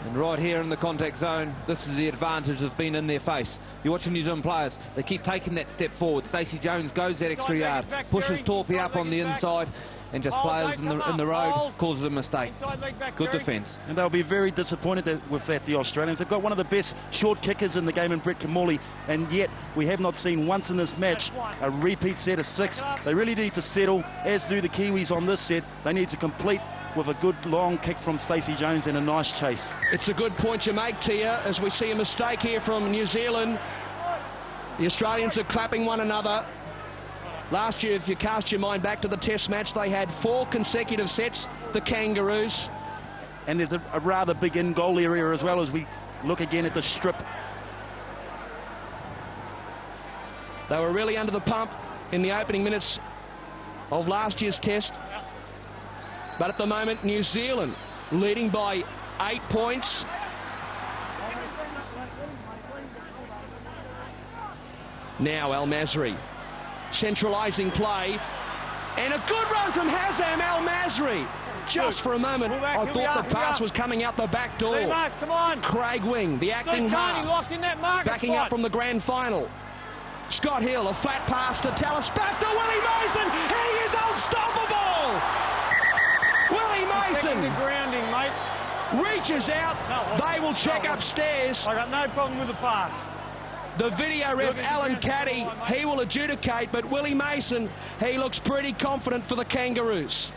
And right here in the contact zone, this is the advantage that's been in their face. You're watching New Zealand players, they keep taking that step forward. Stacey Jones goes that extra yard, pushes Torpy up on the inside, and just players in the road causes a mistake. Good defence. And they'll be very disappointed with that, the Australians. They've got one of the best short kickers in the game in Brett Kamali, and yet we have not seen once in this match a repeat set of 6. They really need to settle, as do the Kiwis on this set. They need to complete with a good long kick from Stacey Jones and a nice chase. It's a good point you make, Tia, as we see a mistake here from New Zealand. The Australians are clapping one another. Last year, if you cast your mind back to the Test match, they had 4 consecutive sets, the Kangaroos. And there's a rather big in-goal area as well as we look again at the strip. They were really under the pump in the opening minutes of last year's Test. But at the moment, New Zealand leading by 8 points. Now Al Masri centralising play, and a good run from Hazem Al Masri. Just for a moment, I thought the pass was coming out the back door. Come on. Craig Wing, the acting half, backing up from the grand final. Scott Hill, a flat pass to Tallis, back to Willie Mason. He is unstoppable. Willie Mason The grounding, mate. reaches out. They will check upstairs. I got no problem with the pass. The video ref, Alan Caddy, he will adjudicate, but Willie Mason, he looks pretty confident for the Kangaroos.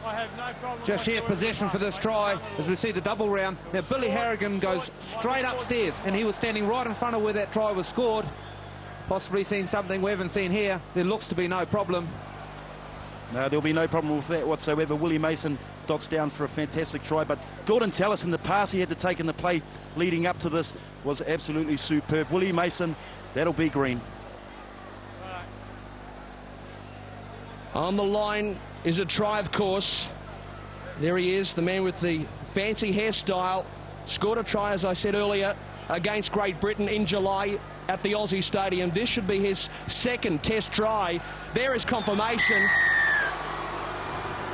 I have no problem. Just here, possession for this try, as we see the double round. Now, Billy Harrigan goes straight upstairs, and he was standing right in front of where that try was scored. Possibly seeing something we haven't seen here. There looks to be no problem. No, there'll be no problem with that whatsoever. Willie Mason dots down for a fantastic try, but Gordon Tallis in the pass he had to take in the play leading up to this was absolutely superb. Willie Mason, that'll be green. On the line is a try, of course. There he is, the man with the fancy hairstyle. Scored a try, as I said earlier, against Great Britain in July at the Aussie Stadium. This should be his second Test try. There is confirmation.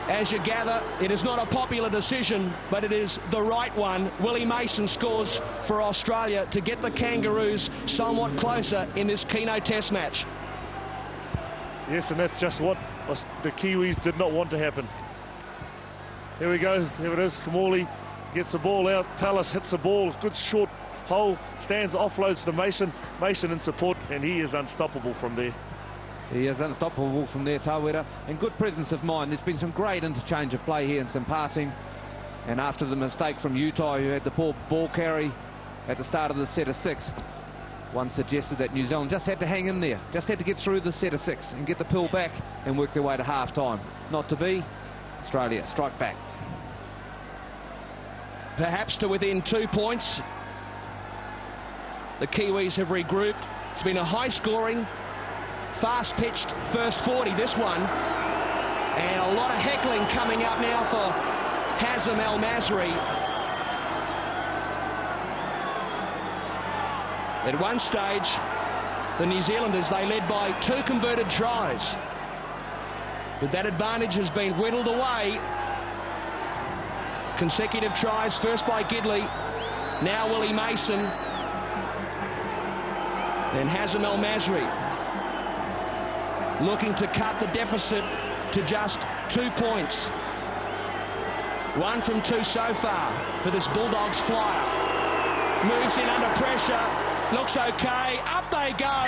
As you gather, it is not a popular decision, but it is the right one. Willie Mason scores for Australia to get the Kangaroos somewhat closer in this Keno Test match. Yes, and that's just what the Kiwis did not want to happen. Here we go. Here it is. Kamali gets the ball out. Tallis hits the ball. Good short hole. Stands, offloads to Mason. Mason in support, and he is unstoppable from there. He is unstoppable from there, Tawera, and good presence of mind. There's been some great interchange of play here and some passing. And after the mistake from Utah, who had the poor ball carry at the start of the set of 6, one suggested that New Zealand just had to hang in there, just had to get through the set of 6 and get the pill back and work their way to half-time. Not to be. Australia strike back. Perhaps to within 2 points. The Kiwis have regrouped. It's been a high-scoring, fast-pitched first 40, this one. And a lot of heckling coming up now for Hazem Al Masri. At one stage, the New Zealanders, they led by 2 converted tries. But that advantage has been whittled away. Consecutive tries, first by Gidley, now Willie Mason, then Hazem Al Masri, looking to cut the deficit to just 2 points. 1 from 2 so far for this Bulldogs flyer. Moves in under pressure. Looks okay. Up they go.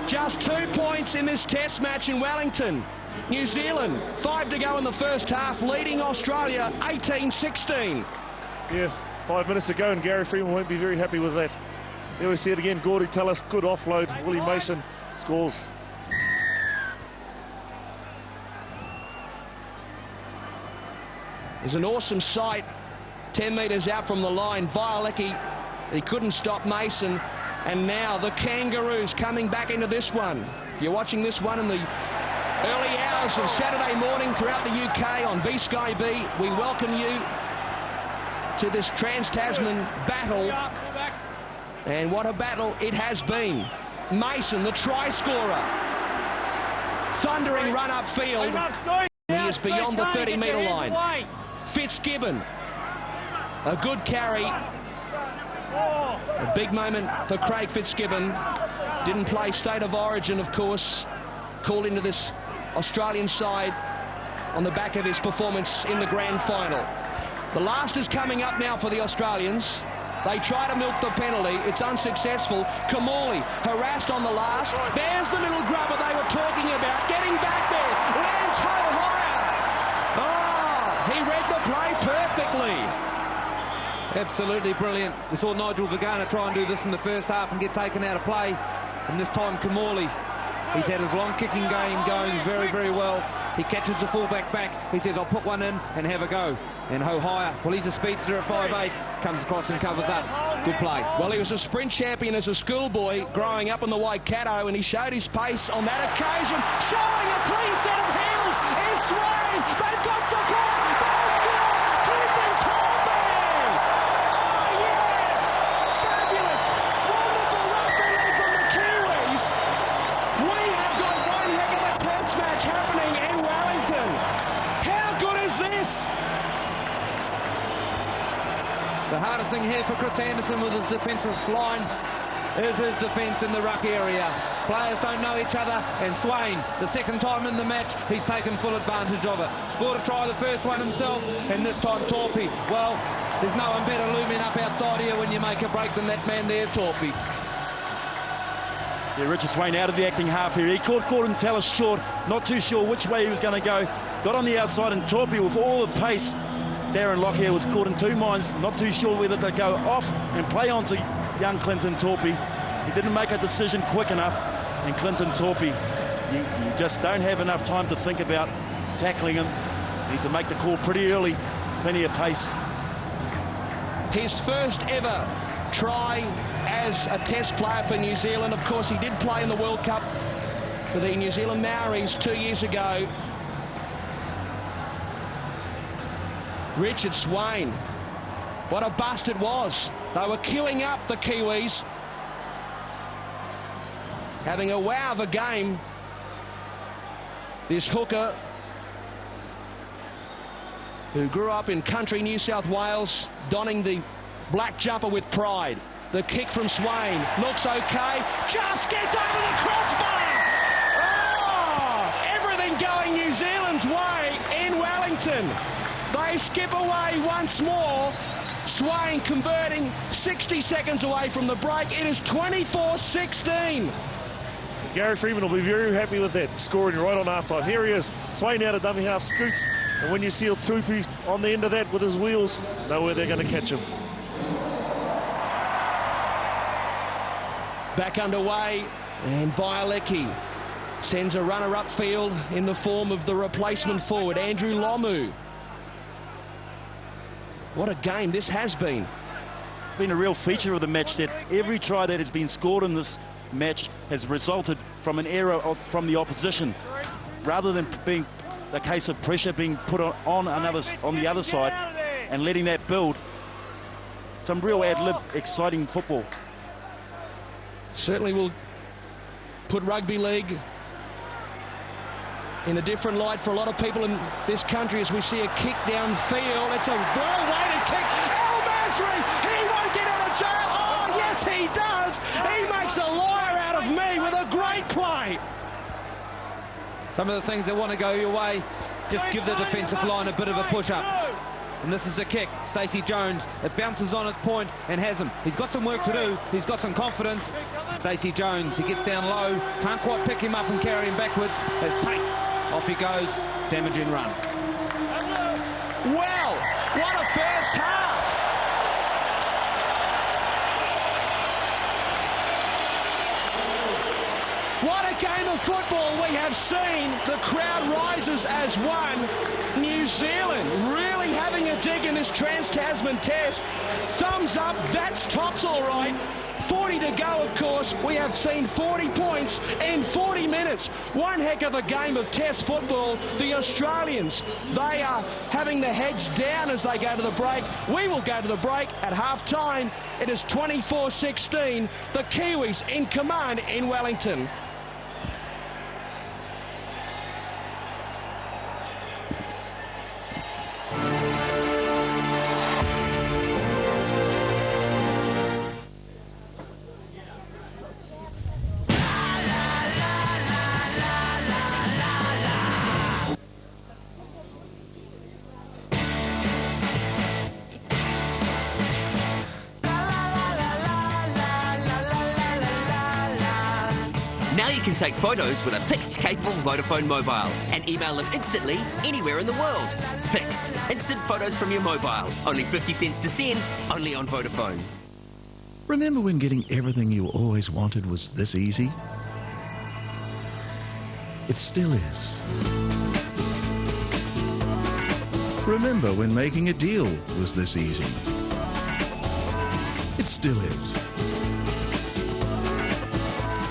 Just 2 points in this Test match in Wellington. New Zealand, 5 to go in the first half, leading Australia 18-16. Yes, 5 minutes to go, and Gary Freeman won't be very happy with that. There we see it again. Gordy Tallis, good offload. Willie Mason scores. There's an awesome sight 10 metres out from the line. Violecki, he couldn't stop Mason. And now the Kangaroos coming back into this one. If you're watching this one in the early hours of Saturday morning throughout the UK on B-Sky B, we welcome you to this Trans-Tasman battle. And what a battle it has been. Mason, the try scorer. Thundering run upfield. He is beyond the 30-metre line. Fitzgibbon, a good carry. A big moment for Craig Fitzgibbon. Didn't play State of Origin, of course. Called into this Australian side on the back of his performance in the grand final. The last is coming up now for the Australians. They try to milk the penalty. It's unsuccessful. Kamali harassed on the last. There's the little grubber they were talking about. Getting back there. Lands higher. Oh, He read the play perfectly. Absolutely brilliant. We saw Nigel Vagana try and do this in the first half and get taken out of play. And this time Kamali, he's had his long kicking game going very, very well. He catches the fullback back. He says, I'll put one in and have a go. And Hohaya, well, he's a speedster at 5'8", comes across and covers up. Good play. Well, he was a sprint champion as a schoolboy growing up in the Waikato, and he showed his pace on that occasion. Showing a clean set of heels is Swain. They've got support. They'll score. Clinton Torby. Oh, yeah. Fabulous. Wonderful rugby league from the Kiwis. We have got one heck of a test match happening in Wellington. How good is this? The hardest thing here for Chris Anderson with his defensive line is his defence in the ruck area. Players don't know each other, and Swain, the second time in the match, he's taken full advantage of it. Scored a try the first one himself, and this time Torpy. Well, there's no one better looming up outside here when you make a break than that man there, Torpy. Yeah, Richard Swain out of the acting half here. He caught Gordon Tallis short, not too sure which way he was going to go. Got on the outside, and Torpy with all the pace. Darren Lockyer was caught in two minds, not too sure whether to go off and play onto young Clinton Torpy. He didn't make a decision quick enough, and Clinton Torpy, you just don't have enough time to think about tackling him. You need to make the call pretty early, plenty of pace. His first ever try as a test player for New Zealand. Of course, he did play in the World Cup for the New Zealand Maoris 2 years ago. Richard Swain, what a bust it was. They were queuing up, the Kiwis, having a wow of a game. This hooker, who grew up in country New South Wales, donning the black jumper with pride. The kick from Swain looks okay, just gets over the crossbar. Oh, everything going New Zealand's way in Wellington. They skip away once more. Swain converting 60 seconds away from the break. It is 24-16. Gary Freeman will be very happy with that, scoring right on half-time. Here he is, Swain out of dummy half, scoots, and when you see Tupi on the end of that with his wheels, know where they're going to catch him. Back underway, and Violecki sends a runner upfield in the form of the replacement forward, Andrew Lomu. What a game this has been. It's been a real feature of the match that every try that has been scored in this match has resulted from an error from the opposition, rather than being a case of pressure being put on the other side and letting that build. Some real ad-lib exciting football. Certainly will put rugby league in a different light for a lot of people in this country as we see a kick downfield. It's a well-weighted kick. El Masri, he won't get out of jail. Oh, yes, he does. He makes a liar out of me with a great play. Some of the things that want to go your way, just give the defensive line a bit of a push-up. And this is a kick. Stacey Jones, it bounces on its point and has him. He's got some work to do. He's got some confidence. Stacey Jones, he gets down low. Can't quite pick him up and carry him backwards. As Tate, off he goes. Damaging run. Well, what a first half. What a game of football we have seen. The crowd rises as one. New Zealand really having a dig in this Trans-Tasman test. Thumbs up, that's tops all right. 40 to go, of course. We have seen 40 points in 40 minutes. One heck of a game of test football. The Australians, they are having the heads down as they go to the break. We will go to the break at half-time. It is 24-16. The Kiwis in command in Wellington. can take photos with a Pixt-capable Vodafone mobile and email them instantly anywhere in the world. Pixt. Instant photos from your mobile. Only 50 cents to send, only on Vodafone. Remember when getting everything you always wanted was this easy? It still is. Remember when making a deal was this easy? It still is.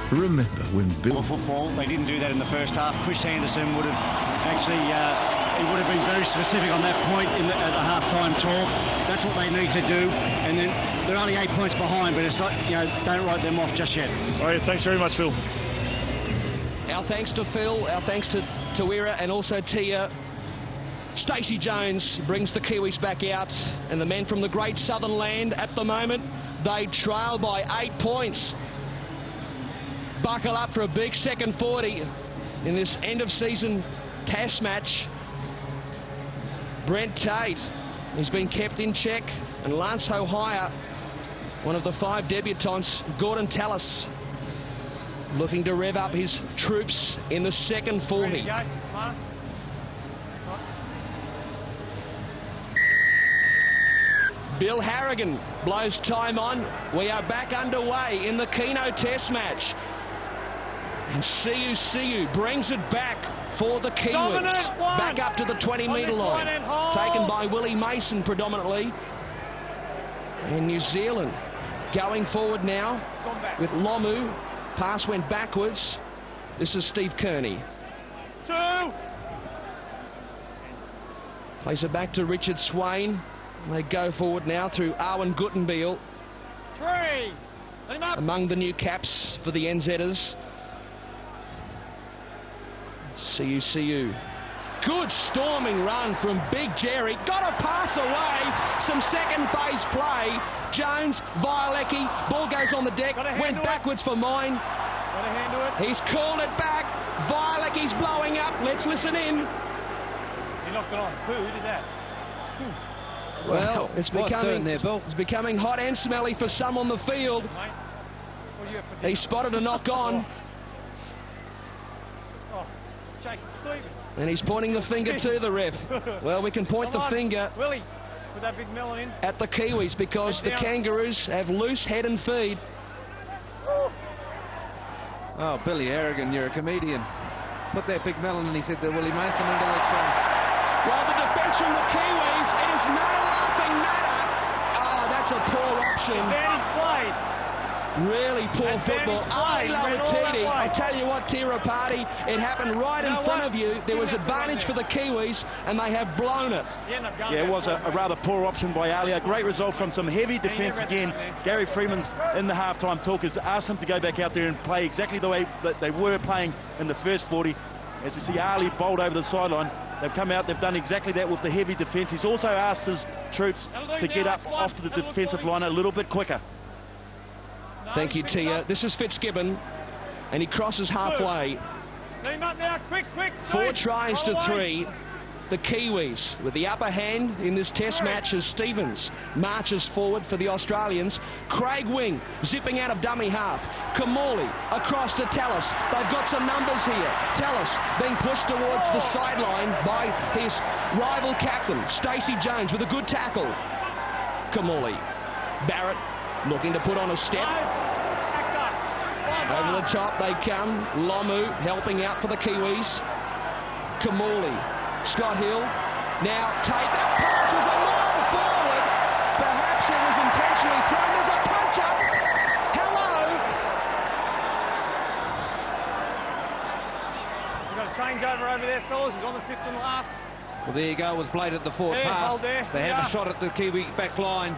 Remember when football, they didn't do that in the first half. Chris Anderson would have actually, he would have been very specific on that point at the half-time talk. That's what they need to do. And then they're only 8 points behind, but it's not, don't write them off just yet. All right, thanks very much, Phil. Our thanks to Phil, our thanks to Tuira and also Tia. Stacey Jones brings the Kiwis back out, and the men from the great southern land at the moment, they trail by 8 points. Buckle up for a big second 40 in this end-of-season test match. Brent Tate, he's been kept in check, and Lance Hohire, one of the 5 debutants, Gordon Tallis, looking to rev up his troops in the second 40. Bill Harrigan blows time on. We are back underway in the Keno Test match. And Siu brings it back for the Kiwis. Back up to the 20-metre line. Taken by Willie Mason predominantly. And New Zealand going forward now with Lomu. Pass went backwards. This is Steve Kearney. 2. Plays it back to Richard Swain. They go forward now through Arwen Guttenbeil. 3. Among the new caps for the NZers. Siu. Good storming run from Big Jerry. Got a pass away. Some second phase play. Jones, Violecki. Ball goes on the deck. Went backwards for mine. Got a hand to it. He's called it back. Violecki's blowing up. Let's listen in. He knocked it on. Who did that? Well, it's becoming hot and smelly for some on the field. He spotted a knock on. Jason Stevens. And he's pointing the finger to the ref. Well, we can point the finger Willie, with that big melon in. At the Kiwis because the Kangaroos have loose head and feed. Oh, Billy Harrigan, you're a comedian. Put that big melon, and he said to Willie Mason into the scrum. Well, the defence from the Kiwis, it is no laughing matter. Oh, that's a poor option. Advantage played. Really poor football. Ali Lauatiti, I tell you what, Tirapati, it happened right in front of you. There was advantage for the Kiwis, and they have blown it. Yeah, it was a rather poor option by Ali. A great result from some heavy defence again. Gary Freeman's in the half-time talk has asked him to go back out there and play exactly the way that they were playing in the first 40. As we see Ali bowled over the sideline. They've come out, they've done exactly that with the heavy defence. He's also asked his troops to get up off to the defensive line a little bit quicker. Thank you, Tia. This is Fitzgibbon, and he crosses halfway. 4 tries to 3. The Kiwis with the upper hand in this test match as Stevens marches forward for the Australians. Craig Wing zipping out of dummy half. Kamali across to Tallis. They've got some numbers here. Tallis being pushed towards the sideline by his rival captain, Stacey Jones, with a good tackle. Kamali. Barrett looking to put on a step. Over the top they come. Lomu helping out for the Kiwis. Kamali. Scott Hill. Now Tate. That pass was a mile forward. Perhaps it was intentionally thrown. There's a punch-up. Hello. We've got a changeover over there, fellas. He's on the 5th and last. Well, there you go. Was played at the forward pass. They have a shot at the Kiwi back line.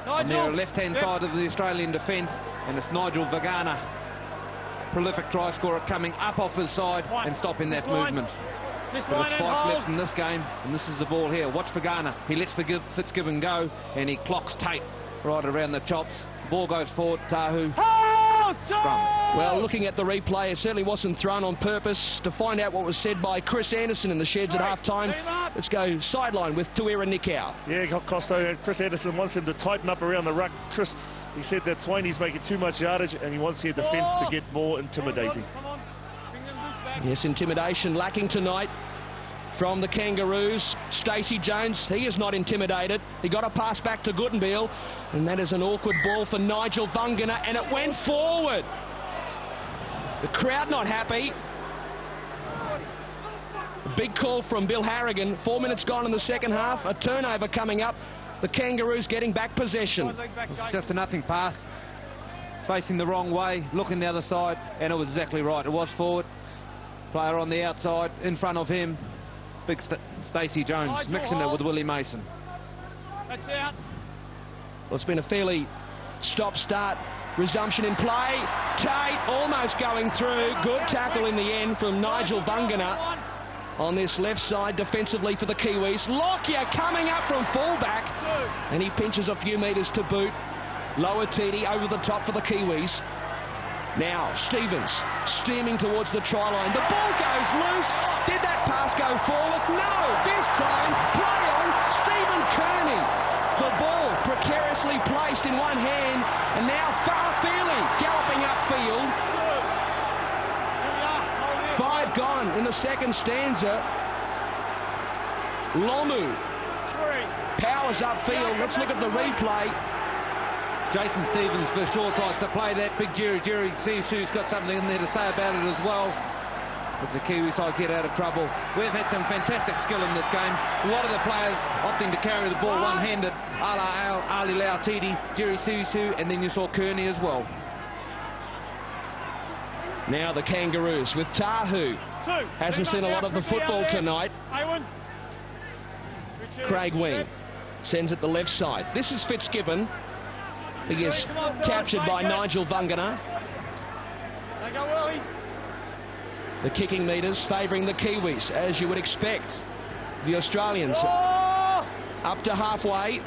On their left-hand side of the Australian defence, and it's Nigel Vagana, prolific try scorer, coming up off his side and stopping that movement. But it's 5 left in this game, and this is the ball here. Watch Vagana. He lets Fitzgibbon go, and he clocks Tate right around the chops. Ball goes forward. Tahu. Scrum. Well, looking at the replay, it certainly wasn't thrown on purpose. To find out what was said by Chris Anderson in the sheds at half-time, let's go sideline with Tuira Nikau. Yeah, Costo, Chris Anderson wants him to tighten up around the ruck. Chris, he said that Swainie's making too much yardage, and he wants their defence to get more intimidating. Come on. Yes, intimidation lacking tonight from the Kangaroos. Stacey Jones, he is not intimidated. He got a pass back to Goodenbeal, and that is an awkward ball for Nigel Vungana, and it went forward. The crowd not happy. A big call from Bill Harrigan. 4 minutes gone in the second half. A turnover coming up. The Kangaroos getting back possession. It's just a nothing pass. Facing the wrong way, looking the other side, and it was exactly right. It was forward. Player on the outside, in front of him. Big Stacey Jones mixing it with Willie Mason. That's out. Well, it's been a fairly stop-start resumption in play. Tate almost going through. Good tackle in the end from Nigel Vungana on this left side defensively for the Kiwis. Lockyer coming up from fullback, and he pinches a few metres to boot. Lower TD over the top for the Kiwis. Now Stevens steaming towards the try line. The ball goes loose. Did that pass go forward? No. This time, play on Stephen Kearney. The ball precariously placed in one hand, and now Farfeely galloping upfield. 5 gone in the second stanza. Lomu powers upfield. Let's look at the replay. Jason Stevens for short sides to play that. Big Jerry Sisu's got something in there to say about it as well. As the Kiwi side get out of trouble. We've had some fantastic skill in this game. A lot of the players opting to carry the ball one-handed. Ali Lautiti, Jerry Sisu, and then you saw Kearney as well. Now the Kangaroos with Tahu. Hasn't seen a lot of the football tonight. Craig Wing sends it the left side. This is Fitzgibbon. He is captured by Nigel Vungana. The kicking meters favouring the Kiwis, as you would expect. The Australians up to halfway.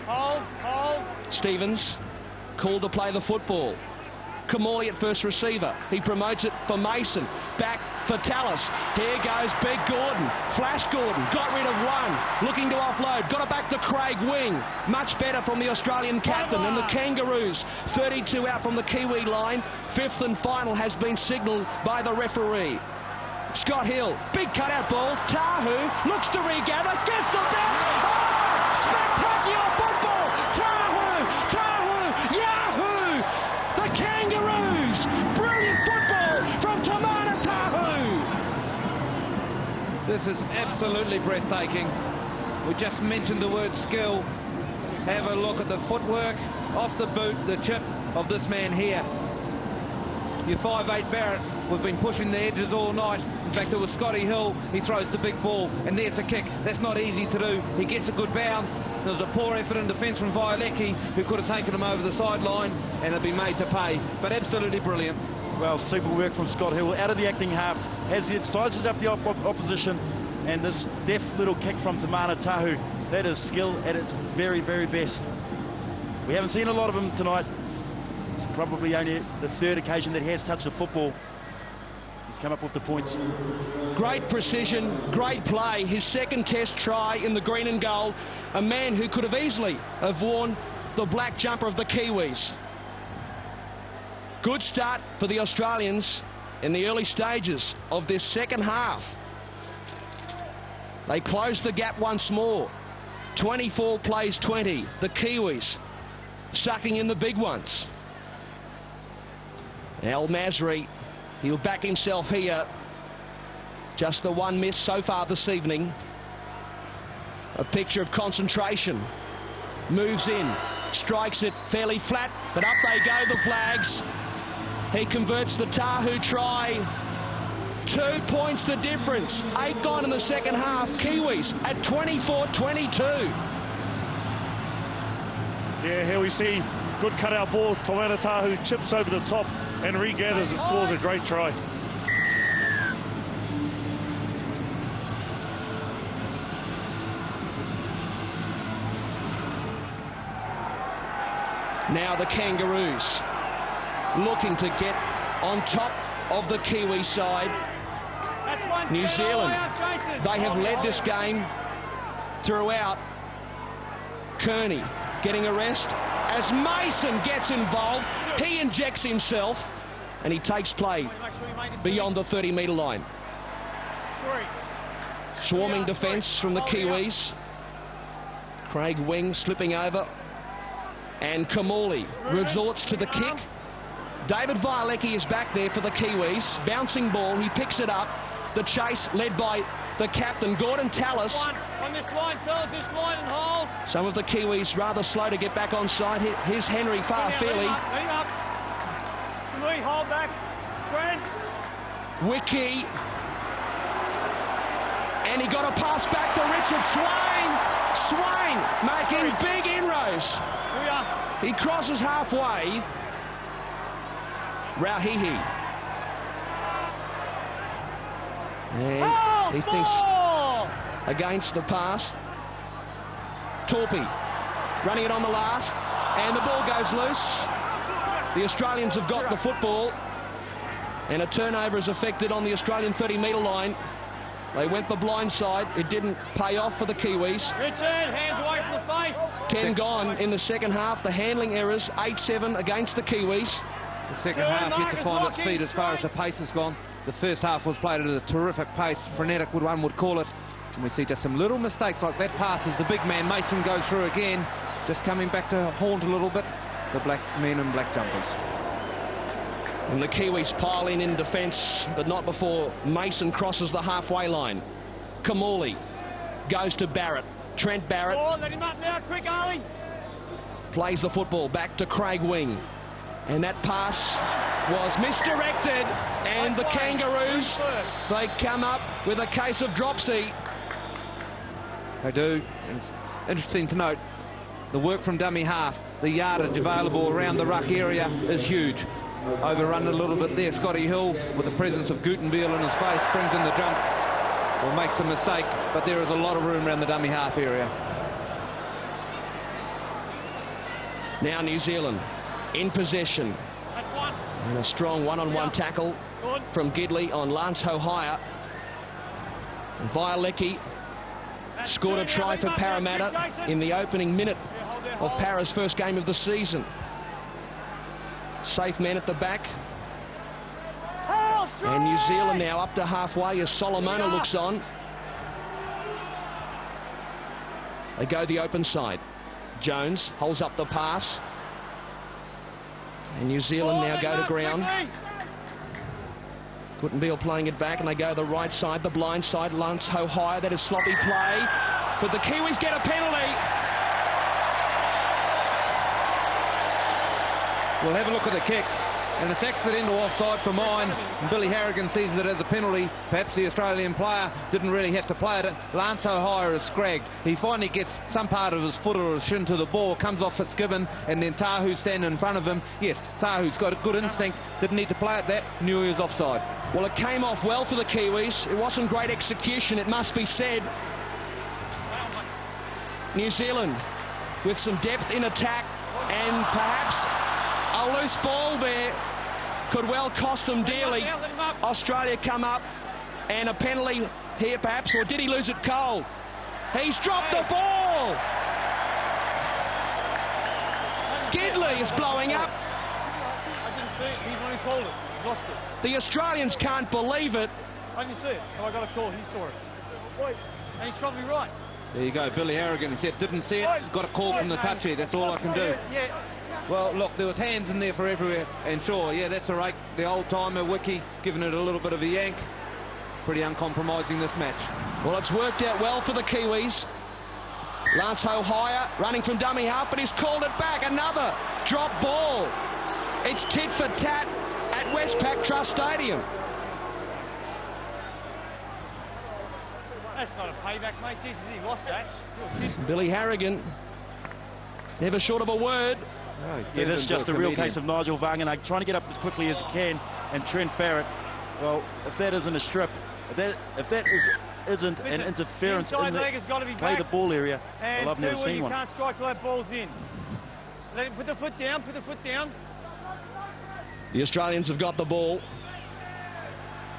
Stevens called to play the football. Kamali at first receiver. He promotes it for Mason. Back for Tallis. Here goes Big Gordon. Flash Gordon. Got rid of one. Looking to offload. Got it back to Craig Wing. Much better from the Australian captain. And the Kangaroos, 32 out from the Kiwi line. 5th and final has been signalled by the referee. Scott Hill. Big cutout ball. Tahu looks to regather. Gets the bounce. Oh! Spectacular football. Tahu. Yahoo! The Kangaroos. Brilliant football from Tamana Tahu. This is absolutely breathtaking. We just mentioned the word skill. Have a look at the footwork, off the boot, the chip of this man here. Your 5'8" Barrett, we've been pushing the edges all night. In fact, it was Scotty Hill. He throws the big ball, and there's a kick. That's not easy to do. He gets a good bounce. There was a poor effort in defence from Violecki, who could have taken him over the sideline, and it'd be made to pay. But absolutely brilliant. Well, super work from Scott Hill. Out of the acting half, has it sizes up the opposition, and this deft little kick from Tamana Tahu. That is skill at its very, very best. We haven't seen a lot of him tonight. It's probably only the 3rd occasion that he has touched the football. He's come up with the points. Great precision, great play. His 2nd test try in the green and gold. A man who could have easily have worn the black jumper of the Kiwis. Good start for the Australians in the early stages of this second half. They closed the gap once more. 24 plays 20. The Kiwis sucking in the big ones. El Masri, he'll back himself here. Just the one miss so far this evening. A picture of concentration. Moves in, strikes it fairly flat, but up they go, the flags. He converts the Tahu try. 2 points the difference. 8 gone in the second half. Kiwis at 24-22. Yeah, here we see good cutout ball. Tamana Tahu chips over the top and regathers and scores a great try. Now the Kangaroos looking to get on top of the Kiwi side. New Zealand, they have led this game throughout. Kearney getting a rest as Mason gets involved. He injects himself and he takes play beyond the 30-metre line. Swarming defence from the Kiwis. Craig Wing slipping over. And Kamali resorts to the kick. David Violecki is back there for the Kiwis. Bouncing ball, he picks it up. The chase led by the captain, Gordon Tallis. On this line, fellas, this line and hold. Some of the Kiwis rather slow to get back on side. Here's Henry Farfeli. Let him up. Kamali, hold back. Trent. Wiki. And he got a pass back to Richard Swain. Swain making big inroads. He crosses halfway. Rauhihi. And he thinks against the pass. Torpy running it on the last. And the ball goes loose. The Australians have got the football. And a turnover is affected on the Australian 30-metre line. They went the blind side. It didn't pay off for the Kiwis. Richard, hands away from the face. 10 gone in the second half. The handling errors, 8-7 against the Kiwis. The second half yet to find its feet as far as the pace has gone. The first half was played at a terrific pace, frenetic one would call it. And we see just some little mistakes like that pass as the big man Mason goes through again. Just coming back to haunt a little bit the black men in black jumpers. And the Kiwis pile in defence, but not before Mason crosses the halfway line. Kamali goes to Barrett. Trent Barrett. Oh, let him up now, quick, Ali. Plays the football back to Craig Wing. And that pass was misdirected. And the Kangaroos, they come up with a case of dropsy. They do. And it's interesting to note, the work from dummy half, the yardage available around the ruck area is huge. Overrun a little bit there. Scotty Hill, with the presence of Gutenberg in his face, brings in the jump. Will make some mistake, but there is a lot of room around the dummy half area. Now New Zealand in possession. And a strong one-on-one tackle from Gidley on Lance Hohire. Violecki scored a try for Parramatta in the opening minute of Para's first game of the season. Safe man at the back. And New Zealand now up to halfway as Solomona looks on. They go the open side. Jones holds up the pass. And New Zealand now go to ground. Gutenberg playing it back, and they go the right side, the blind side. Lance Hohire, that is sloppy play. But the Kiwis get a penalty. We'll have a look at the kick, and it's accidental offside for mine, and Billy Harrigan sees it as a penalty. Perhaps the Australian player didn't really have to play it. Lance Hohire is scragged. He finally gets some part of his foot or his shin to the ball, comes off Fitzgibbon, and then Tahu's standing in front of him. Yes, Tahu's got a good instinct, didn't need to play it that, knew he was offside. Well, it came off well for the Kiwis. It wasn't great execution, it must be said. New Zealand with some depth in attack, and perhaps a loose ball there could well cost them dearly. Australia come up, and a penalty here perhaps, or did he lose it cold? He's dropped the ball. Gidley is blowing up. I didn't see it. He's only called it. He's lost it. The Australians can't believe it. I didn't see it. Oh, I got a call. He saw it. And he's probably right. There you go. Billy Harrigan said didn't see it. Got a call from the touchy. That's all I can do. Yeah. Well, look, there was hands in there for everywhere, and sure, yeah, that's all right. The old-timer Wiki giving it a little bit of a yank. Pretty uncompromising this match. Well, it's worked out well for the Kiwis. Lance Hohire running from dummy half, but he's called it back. Another drop ball. It's tit for tat at Westpac Trust Stadium. That's not a payback, mate. Jesus, he lost that. Billy Harrigan, never short of a word. No, yeah, this is just a real case of Nigel Vagana trying to get up as quickly as he can, and Trent Barrett, well, if that isn't a strip, if that isn't an interference in the play the ball area, well, I've never seen one. You can't strike till that ball's in. Let him put the foot down, put the foot down. The Australians have got the ball.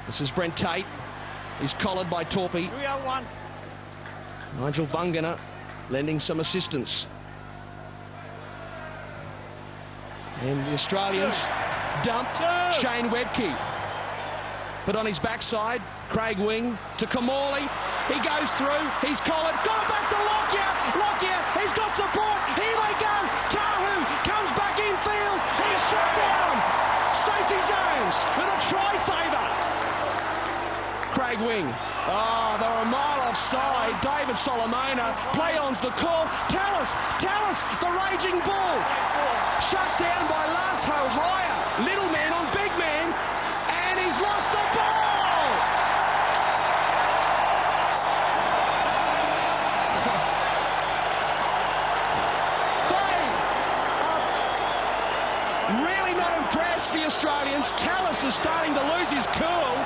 This is Brent Tate. He's collared by Torpy. 3-0-1. Nigel Vagana lending some assistance. And the Australians dumped Shane Webke. but on his backside, Craig Wing to Kamali. He goes through, he's collared, got it back to Lockyer. Lockyer, he's got support, here they go. Tahu comes back infield, he's shut down. Stacey Jones with a try-saver. Craig Wing. Oh, they were a mile offside. David Solomona. Play-on's the call. Tallis, the raging bull. Shut down by Lance Hohire. Little man on big man. And he's lost the ball. They are really not impressed, the Australians. Tallis is starting to lose his cool.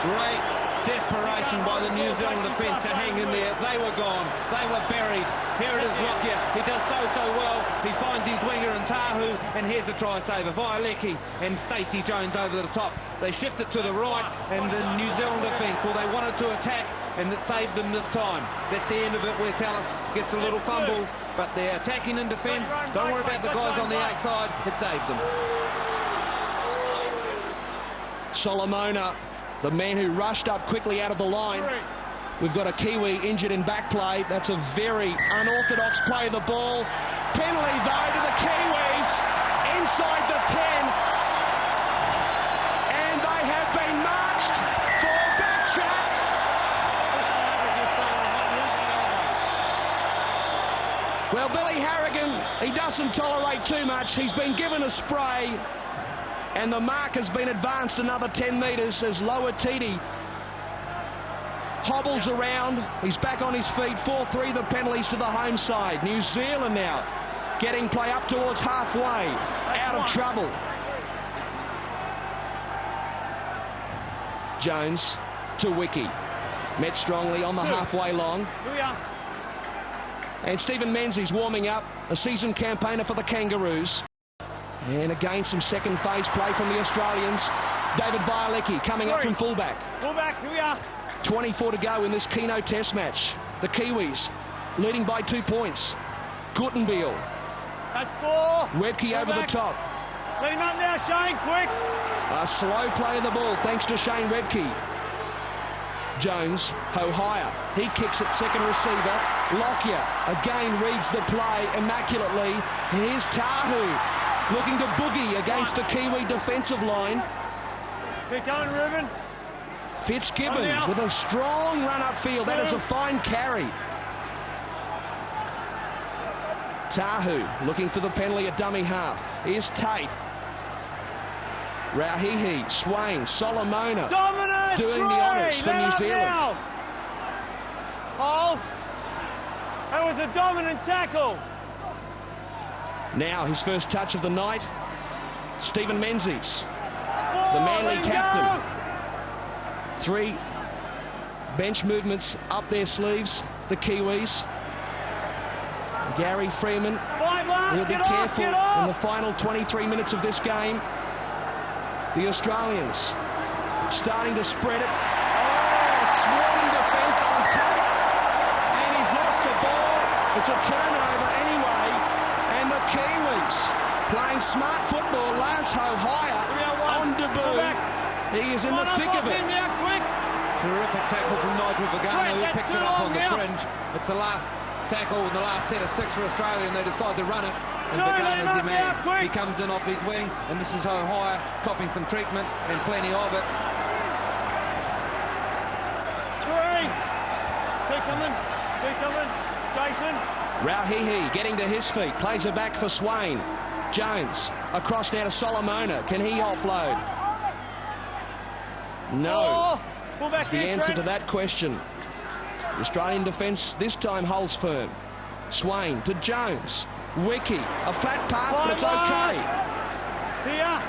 Great desperation by the New Zealand defence to hang in there. They were gone. They were buried. Here it is, Lockyer. He does so well. He finds his winger in Tahu, and here's a try-saver. Violecki and Stacey Jones over the top. They shift it to the right, and the New Zealand defence, well, they wanted to attack, and it saved them this time. That's the end of it, where Tallis gets a little fumble, but they're attacking in defence. Don't worry about the guys on the outside. It saved them. Solomona, the man who rushed up quickly out of the line. We've got a Kiwi injured in back play. That's a very unorthodox play of the ball. Penalty, though, to the Kiwis inside the 10. And they have been marched for backtrack. Well, Billy Harrigan, he doesn't tolerate too much. He's been given a spray. And the mark has been advanced another 10 metres as Loa Titi hobbles around. He's back on his feet. 4-3 the penalties to the home side. New Zealand now getting play up towards halfway. Out of trouble. Jones to Wiki. Met strongly on the halfway long. And Stephen Menzies warming up, a seasoned campaigner for the Kangaroos. And again, some second phase play from the Australians. David Violecki coming up from fullback. Fullback, here we are. 24 to go in this Keno Test match. The Kiwis leading by 2 points. Guttenbeil. That's 4. Webke over the top. Let him up now, Shane, quick. A slow play of the ball thanks to Shane Webke. Jones, Hohire. He kicks it second receiver. Lockyer again reads the play immaculately. Here's Tahu looking to boogie against the Kiwi defensive line. Keep going, Ruben. Fitzgibbon with a strong run upfield. That is a fine carry. Tahu looking for the penalty at dummy half. Here's Tate. Rauhihi, Swain, Solomona Dominant, doing the honours for New Zealand. Oh, that was a dominant tackle. Now his first touch of the night. Stephen Menzies, the Manly captain. 3 bench movements up their sleeves, the Kiwis. Gary Freeman will be careful in the final 23 minutes of this game. The Australians starting to spread it. Oh, swarming defence on Tate. And he's lost the ball. It's a turnover anyway. And the Kiwis playing smart football. Lance Hohire on debut. He is in the thick of it. Terrific tackle from Nigel Vagano, who picks it up on the fringe. It's the last tackle in the last set of 6 for Australia, and they decide to run it. And Vagano's the man. He comes in off his wing, and this is Hohire copping some treatment, and plenty of it. Keep coming. Jason. Rauhihi getting to his feet, plays it back for Swain. Jones across now to Solomona. Can he offload? No. That's the answer to that question. The Australian defence this time holds firm. Swain to Jones. Wiki, a flat pass, but it's okay. Here.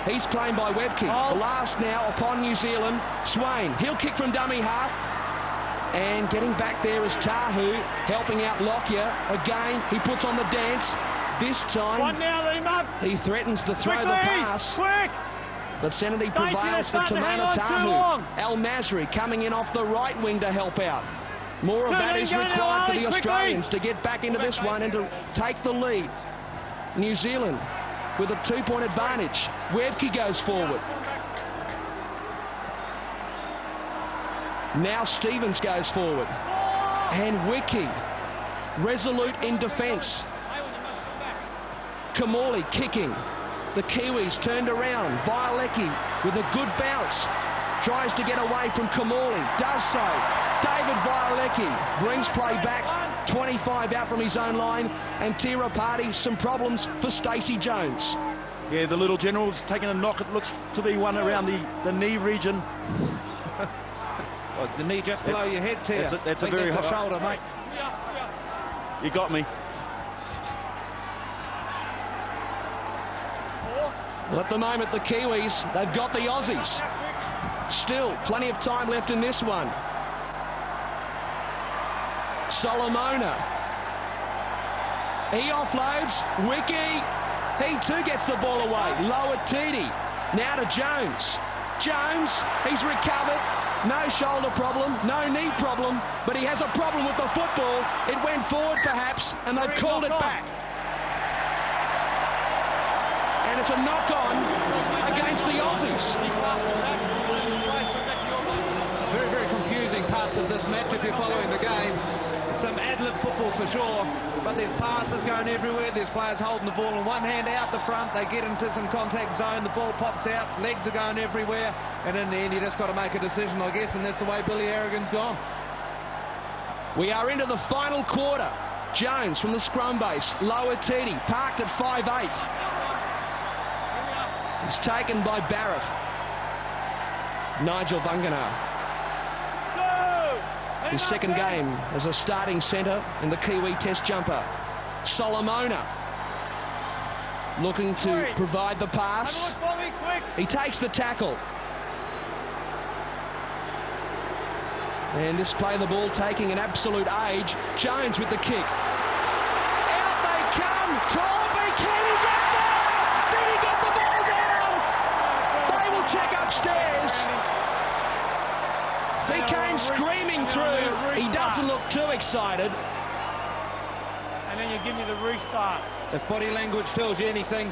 He's claimed by Webke. The last now upon New Zealand. Swain, he'll kick from dummy half. And getting back there is Tahu, helping out Lockyer. Again, he puts on the dance. This time, One now, let him up. He threatens to throw the pass. Quick. But Senate prevails for Tamana Tahu. Al Masri coming in off the right wing to help out. More of that is required for the Australians to get back into this one and to take the lead. New Zealand with a 2-point advantage. Webke goes forward. Now Stevens goes forward. And Wiki, resolute in defence. Kamali kicking. The Kiwis turned around. Violecki with a good bounce. Tries to get away from Kamali. Does so. David Violecki brings play back. 25 out from his own line. And Tirapati, some problems for Stacey Jones. Yeah, the little general's taking a knock. It looks to be one around the knee region. Well, it's the knee just below your head, Tia. That's a very hot shoulder, mate. You got me. Well, at the moment, the Kiwis, they've got the Aussies. Still, plenty of time left in this one. Solomona. He offloads. Wiki. He too gets the ball away. Lower Titi. Now to Jones. Jones, he's recovered. No shoulder problem, no knee problem, but he has a problem with the football. It went forward perhaps, and they've called it back. And it's a knock-on against the Aussies. Very, very confusing parts of this match if you're following the game. Some ad-lib football for sure, but there's passes going everywhere. There's players holding the ball in one hand out the front. They get into some contact zone. The ball pops out. Legs are going everywhere. And in the end, you just got to make a decision, I guess, and that's the way Billy Harrigan's gone. We are into the final quarter. Jones from the scrum base. Lower Titi, parked at 5'8". It's taken by Barrett. Nigel Bunganar. His second game as a starting centre in the Kiwi Test jumper. Solomona looking to provide the pass. He takes the tackle. And this play the ball taking an absolute age. Jones with the kick. Out they come. Torby, can he get there? Did he get the ball down? They will check upstairs. He came screaming through. He doesn't look too excited. And then you give me the restart. If body language tells you anything,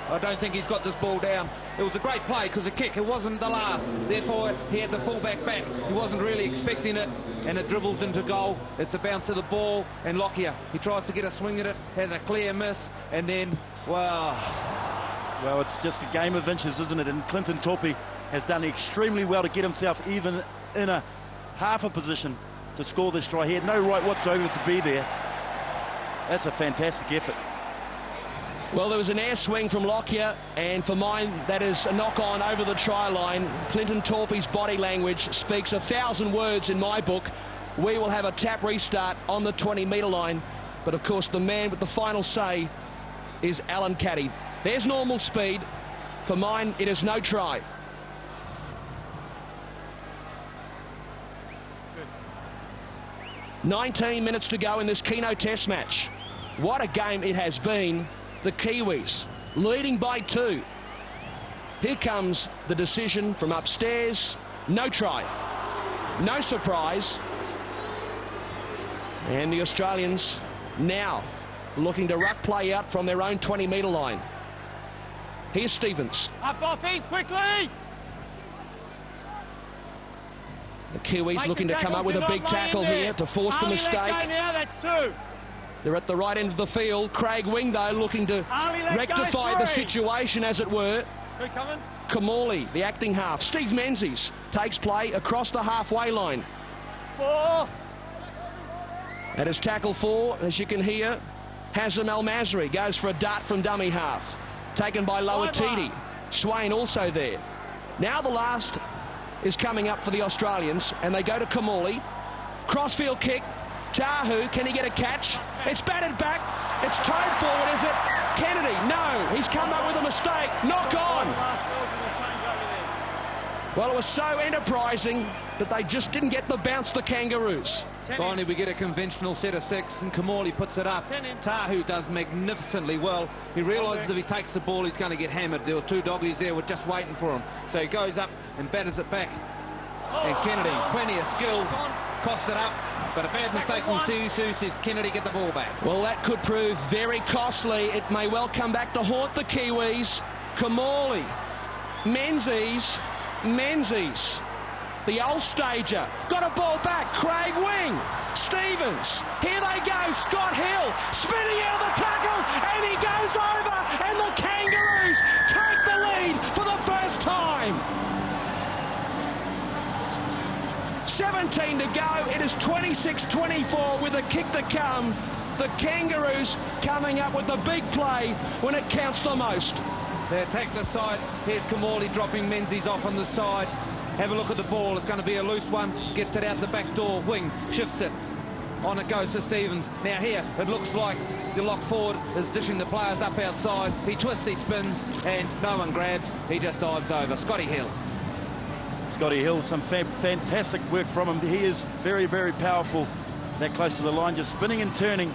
I don't think he's got this ball down. It was a great play because the kick, it wasn't the last. Therefore, he had the fullback back. He wasn't really expecting it, and it dribbles into goal. It's the bounce of the ball, and Lockyer, he tries to get a swing at it, has a clear miss, and then, wow. Well, it's just a game of inches, isn't it? And Clinton Torpy has done extremely well to get himself even in a half a position to score this try. He had no right whatsoever to be there. That's a fantastic effort. Well, there was an air swing from Lockyer, and for mine, that is a knock-on over the try line. Clinton Torpy's body language speaks 1,000 words in my book. We will have a tap restart on the 20-metre line, but of course the man with the final say is Alan Caddy. There's normal speed. For mine, it is no try. Good. 19 minutes to go in this Keno Test match. What a game it has been. The Kiwis leading by 2. Here comes the decision from upstairs. No try. No surprise. And the Australians now looking to ruck play out from their own 20-metre line. Here's Stevens. Up off it quickly. The Kiwis looking to come up with a big tackle here to force the mistake. Now, that's 2. They're at the right end of the field. Craig Wing, though, looking to rectify the situation, as it were. Who coming? Kamali, the acting half. Steve Menzies takes play across the halfway line. 4. That is tackle 4, as you can hear. Hazem El Masri goes for a dart from dummy half. Taken by Lower Titi. Swain also there. Now the last is coming up for the Australians, and they go to Kamali. Crossfield kick. Tahu, can he get a catch? It's batted back. It's towed forward, is it? Kennedy, no. He's come up with a mistake. Knock on. Well, it was so enterprising that they just didn't get the bounce, the Kangaroos. Finally, we get a conventional set of 6, and Kamali puts it up. Tahu does magnificently well. He realises if he takes the ball, he's going to get hammered. There were 2 doggies there were just waiting for him. So he goes up and batters it back. And Kennedy, plenty of skill, coughs it up. But a bad mistake from Susu says Kennedy get the ball back. Well, that could prove very costly. It may well come back to haunt the Kiwis. Kamali, Menzies. The Ulstager got a ball back. Craig Wing. Stevens. Here they go. Scott Hill spinning out the tackle, and he goes over, and the Kangaroos take the lead for the first time. 17 to go. It is 26-24 with a kick to come. The Kangaroos coming up with the big play when it counts the most. They attack the side. Here's Kamali dropping Menzies off on the side. Have a look at the ball. It's going to be a loose one. Gets it out the back door. Wing shifts it. On it goes to Stevens. Now here, it looks like the lock forward is dishing the players up outside. He twists, he spins, and no one grabs. He just dives over. Scotty Hill. Scotty Hill, some fantastic work from him. He is very, very powerful. That close to the line, just spinning and turning.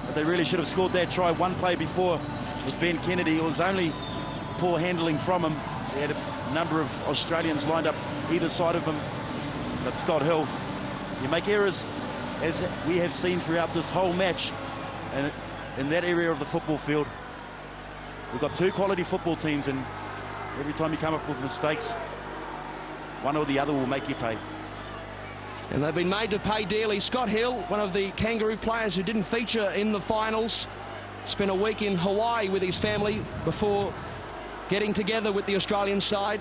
But they really should have scored that try one play before with Ben Kennedy. It was only poor handling from him. He had a number of Australians lined up either side of him. But Scott Hill, you make errors, as we have seen throughout this whole match, and in that area of the football field. We've got two quality football teams, and every time you come up with mistakes, one or the other will make you pay. And they've been made to pay dearly. Scott Hill, one of the Kangaroo players who didn't feature in the finals, spent a week in Hawaii with his family before getting together with the Australian side.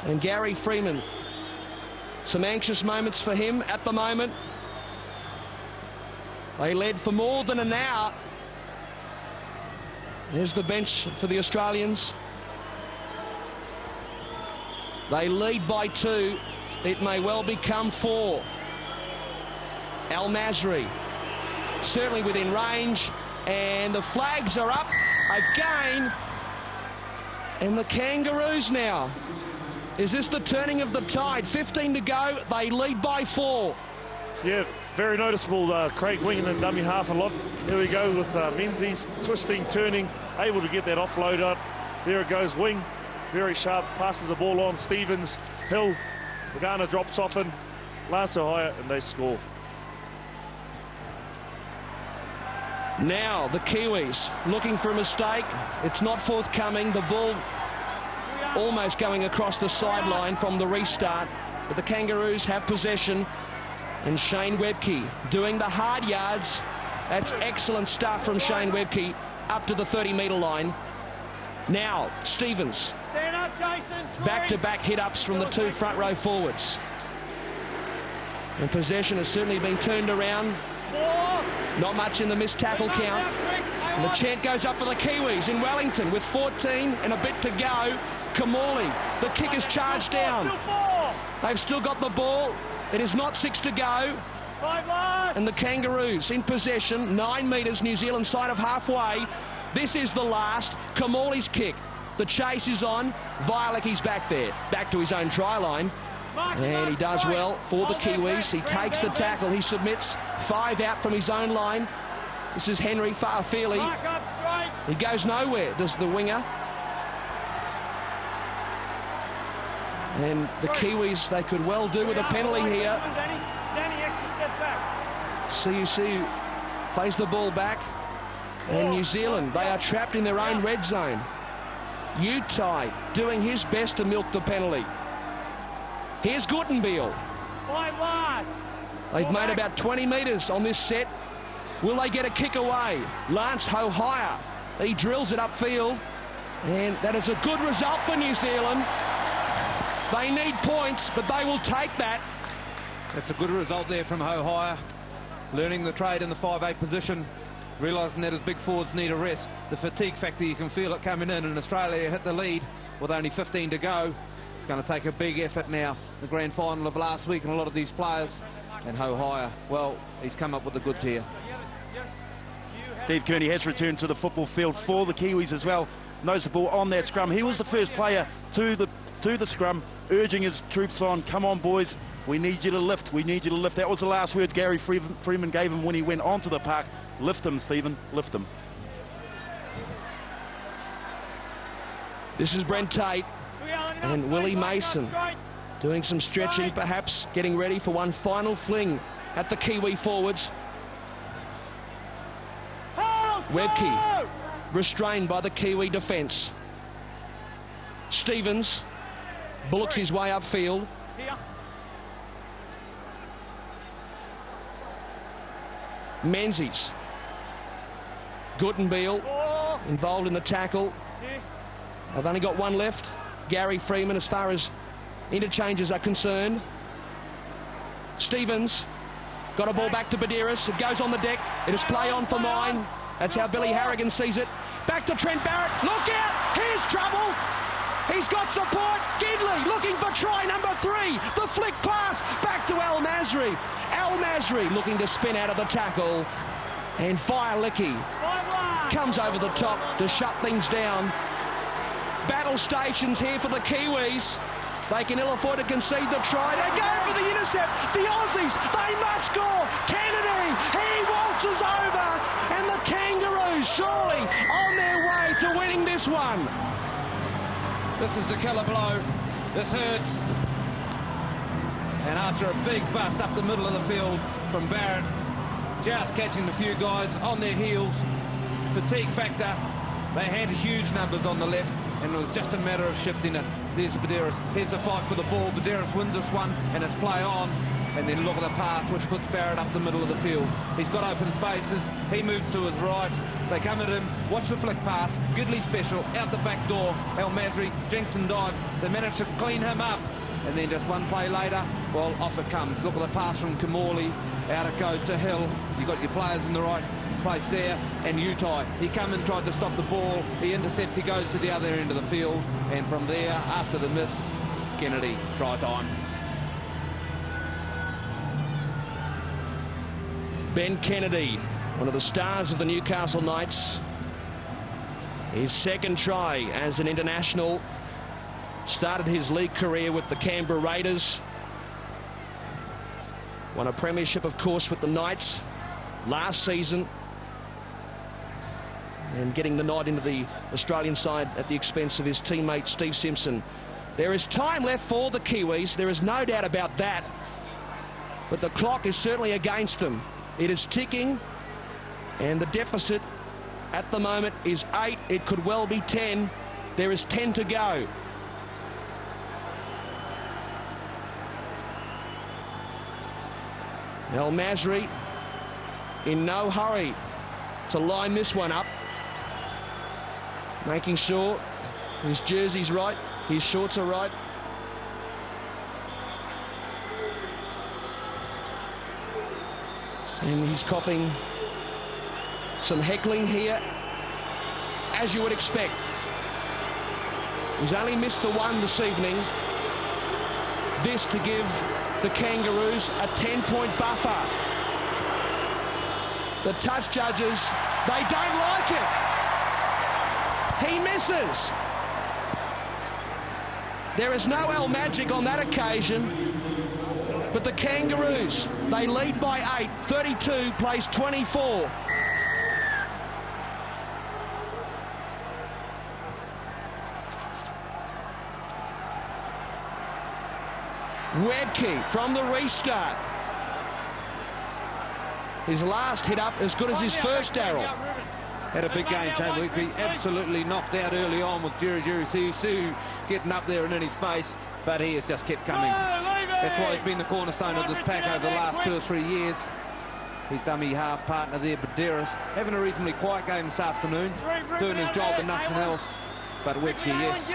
And Gary Freeman, some anxious moments for him at the moment. They led for more than an hour. There's the bench for the Australians. They lead by 2. It may well become 4. Al Masri certainly within range, and the flags are up again. And the Kangaroos now. Is this the turning of the tide? 15 to go. They lead by 4. Yeah, very noticeable. Craig Wing in the dummy half a lot. Here we go with Menzies twisting, turning, able to get that offload up. There it goes. Wing, very sharp, passes the ball on. Stevens, Hill. Pagana drops off in, Lance Ohio, and they score. Now the Kiwis looking for a mistake. It's not forthcoming. The ball almost going across the sideline from the restart. But the Kangaroos have possession. And Shane Webke doing the hard yards. That's excellent stuff from Shane Webke up to the 30-metre line. Now Stevens. Stand up, Jason. Back-to-back hit-ups from the 2 front row forwards. And possession has certainly been turned around. Not much in the missed tackle count. And the chant goes up for the Kiwis in Wellington with 14 and a bit to go. Kamali, the kick is charged down. They've still got the ball. It is not 6 to go. And the Kangaroos in possession, 9 metres, New Zealand side of halfway. This is the last. Kamali's kick. The chase is on. Violecki's back there. Back to his own try line. And he does well for the Kiwis. He takes the tackle. He submits 5 out from his own line. This is Henry Farfeli. He goes nowhere, does the winger. And the Kiwis, they could well do with a penalty here. CUC plays the ball back. And New Zealand, they are trapped in their own red zone. Utai doing his best to milk the penalty. Here's Guttenbeil. They've made about 20 metres on this set. Will they get a kick away? Lance Hohire, he drills it upfield. And that is a good result for New Zealand. They need points, but they will take that. That's a good result there from Hohire. Learning the trade in the 5'8 position. Realising that his big forwards need a rest. The fatigue factor, you can feel it coming in, and Australia hit the lead with only 15 to go. It's going to take a big effort now. The grand final of last week, and a lot of these players. And Hohire, well, he's come up with the goods here. Steve Kearney has returned to the football field for the Kiwis as well. Noticeable on that scrum. He was the first player to the scrum, urging his troops on. Come on, boys. We need you to lift. We need you to lift. That was the last words Gary Freeman gave him when he went onto the park. Lift them, Stephen. Lift them. This is Brent Tate and Willie Mason doing some stretching, perhaps getting ready for one final fling at the Kiwi forwards. Webke restrained by the Kiwi defence. Stevens bullocks his way upfield. Here. Menzies. Guttenbeil involved in the tackle. They've only got one left. Gary Freeman, as far as interchanges are concerned. Stevens got a ball back to Badiris. It goes on the deck. It is play on for mine. That's how Billy Harrigan sees it. Back to Trent Barrett. Look out! Here's trouble. He's got support. Gidley looking for try number 3. The flick pass back to Al Masri. Al Masri looking to spin out of the tackle. And Firelicky comes over the top to shut things down. Battle stations here for the Kiwis. They can ill afford to concede the try. They go for the intercept. The Aussies, they must score. Kennedy, he waltzes over. And the Kangaroos surely on their way to winning this one. This is a killer blow. This hurts. And after a big bust up the middle of the field from Barrett, just catching a few guys on their heels. Fatigue factor. They had huge numbers on the left, and it was just a matter of shifting it. There's Badiris. Here's a fight for the ball. Badiris wins this one, and it's play on. And then look at the pass, which puts Barrett up the middle of the field. He's got open spaces. He moves to his right. They come at him. Watch the flick pass. Gidley special. Out the back door. El Masri. Jensen dives. They manage to clean him up. And then just one play later, well, off it comes. Look at the pass from Kamali. Out it goes to Hill. You've got your players in the right place there. And Utai. He come and tried to stop the ball. He intercepts. He goes to the other end of the field. And from there, after the miss, Kennedy, try time. Ben Kennedy, one of the stars of the Newcastle Knights. His second try as an international. Started his league career with the Canberra Raiders. Won a premiership, of course, with the Knights last season. And getting the nod into the Australian side at the expense of his teammate Steve Simpson. There is time left for the Kiwis. There is no doubt about that. But the clock is certainly against them. It is ticking, and the deficit at the moment is 8. It could well be 10. There is 10 to go. El Masri in no hurry to line this one up, making sure his jersey's right, his shorts are right. And he's copping some heckling here, as you would expect. He's only missed the one this evening. This to give the Kangaroos a 10-point buffer. The touch judges, they don't like it. He misses. There is no El Magic on that occasion. But the Kangaroos, they lead by 8. 32 plays 24. Wedke from the restart. His last hit up as good as his first, Darryl. Had a big game, Shane Whitby. Absolutely knocked out early on with Jerry Sue getting up there and in his face. But he has just kept coming. That's why he's been the cornerstone of this pack over the last 2 or 3 years. His dummy half partner there, Badiris, having a reasonably quiet game this afternoon, doing his job and nothing else. But Whitby, yes,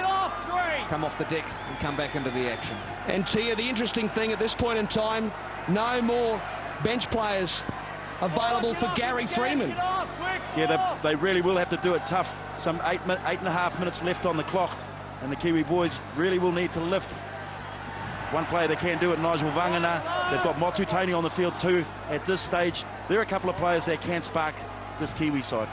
come off the deck and come back into the action. And Tia, the interesting thing at this point in time, no more bench players available for Gary Freeman. Yeah, they really will have to do it tough. Some 8.5 minutes left on the clock, and the Kiwi boys really will need to lift. One player they can do it, Nigel Vangana. They've got Motutoni on the field too at this stage. There are a couple of players that can spark this Kiwi side.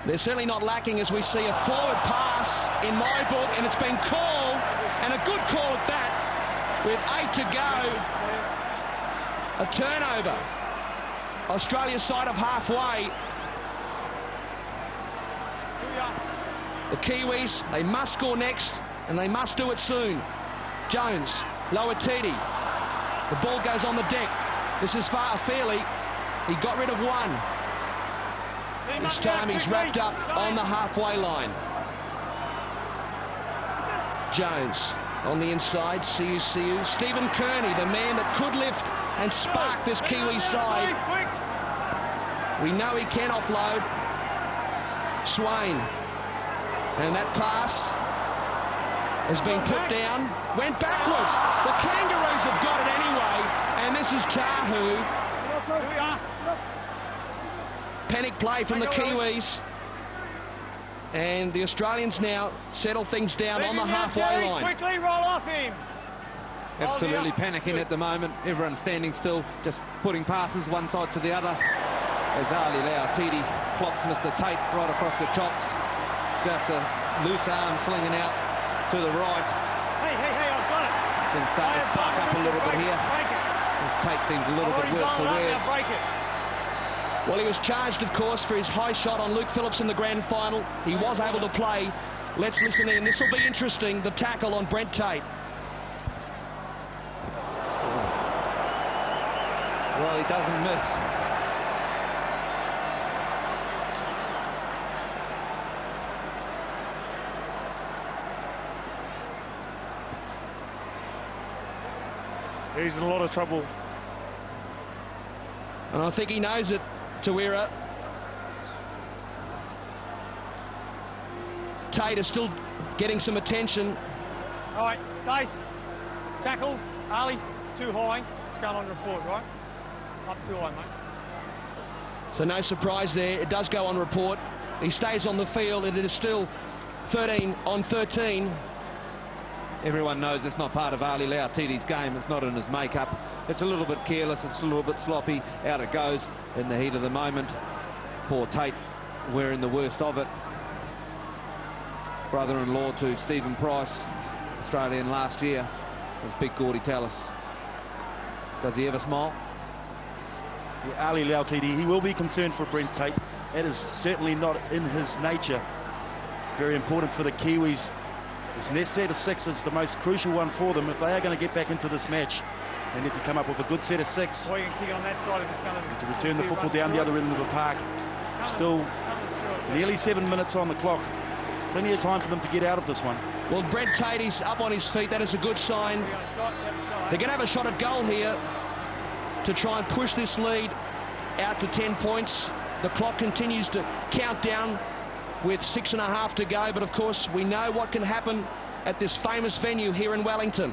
They're certainly not lacking as we see a forward pass in my book, and it's been called, and a good call at that, with 8 to go. A turnover. Australia's side of halfway. The Kiwis, they must score next, and they must do it soon. Jones, Loatiti. The ball goes on the deck. This is fairly. He got rid of one. This time he's wrapped up on the halfway line. Jones On the inside, Siu. Stephen Kearney, the man that could lift and spark this Kiwi side. We know he can offload. Swain. And that pass has been put down. Went backwards. The Kangaroos have got it anyway. And this is Tahu. Panic play from the Kiwis. And the Australians now settle things down on the halfway line. Quickly roll off him. Absolutely panicking at the moment. Everyone standing still, just putting passes one side to the other. As Ali Lautiti clocks Mr. Tate right across the chops. Just a loose arm slinging out to the right. Hey, I've got it. Things start to spark up a little bit here. As Tate seems a little bit worse for wear. Well, he was charged, of course, for his high shot on Luke Phillips in the grand final. He was able to play. Let's listen in. This will be interesting, the tackle on Brent Tate. Well, he doesn't miss. He's in a lot of trouble. And I think he knows it, Tawira. Tate is still getting some attention. All right, Stace. Tackle. Ali, too high. It's going on report, right? Up too high, mate. So no surprise there. It does go on report. He stays on the field. It is still 13 on 13. Everyone knows it's not part of Ali Lautiti's game. It's not in his makeup. It's a little bit careless. It's a little bit sloppy. Out it goes in the heat of the moment. Poor Tate wearing the worst of it. Brother-in-law to Stephen Price, Australian last year, was Big Gordy Tallis. Does he ever smile? Yeah, Ali Lautiti, he will be concerned for Brent Tate. That is certainly not in his nature. Very important for the Kiwis. This next set of six is the most crucial one for them. If they are going to get back into this match, they need to come up with a good set of six. Well, you can kick on that side if it's going to return the football down the other end of the park. Still nearly 7 minutes on the clock. Plenty of time for them to get out of this one. Well, Brent Tate is up on his feet. That is a good sign. They're going to have a shot at goal here to try and push this lead out to 10 points. The clock continues to count down with 6.5 to go, but of course we know what can happen at this famous venue here in Wellington.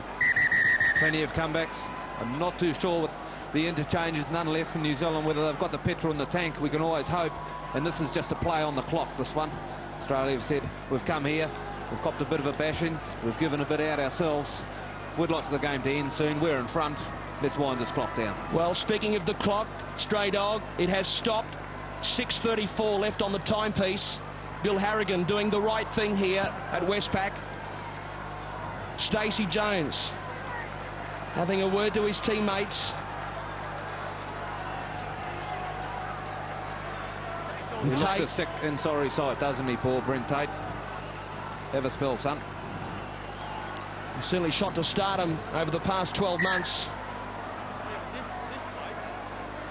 Plenty of comebacks. I'm not too sure with the interchanges, none left from New Zealand, whether they've got the petrol in the tank. We can always hope, and this is just a play on the clock, this one. Australia have said, we've come here, we've copped a bit of a bashing, we've given a bit out ourselves, we'd like for the game to end soon, we're in front, let's wind this clock down. Well, speaking of the clock, Stray Dog, it has stopped. 6:34 left on the timepiece. Bill Harrigan doing the right thing here at Westpac. Stacey Jones having a word to his teammates. He looks a sick and sorry sight, doesn't he, poor Brent Tate? Have a spell, son. He certainly shot to stardom over the past 12 months.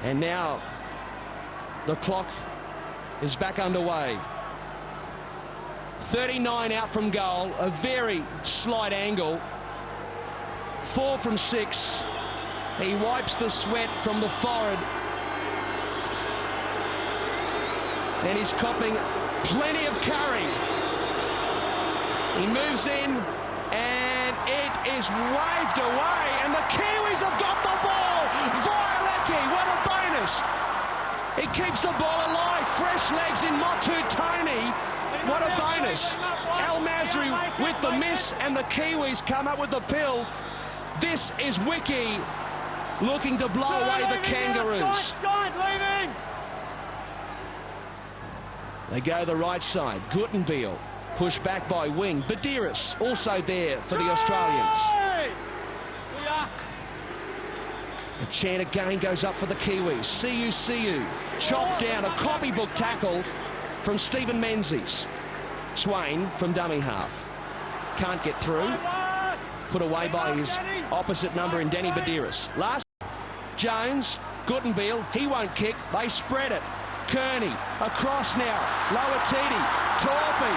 And now the clock is back underway. 39 out from goal, a very slight angle. 4 from 6. He wipes the sweat from the forehead. And he's copping plenty of curry. He moves in, and it is waved away, and the Kiwis have got the ball. Violecki, what a bonus. He keeps the ball alive. Fresh legs in Motu Tony. What a bonus. Al Masri with the miss, and the Kiwis come up with the pill. This is Wiki looking to blow away the Kangaroos. They go the right side. Gutenbiel pushed back by wing. Badiris also there for the Australians. The chant again goes up for the Kiwis. Siu. Chopped down. A copybook tackle from Stephen Menzies. Swain from dummy half. Can't get through. Put away by his opposite number in Danny Badiris. Last Jones. Gutenbiel. He won't kick. They spread it. Kearney across now. Lautiti. Torpy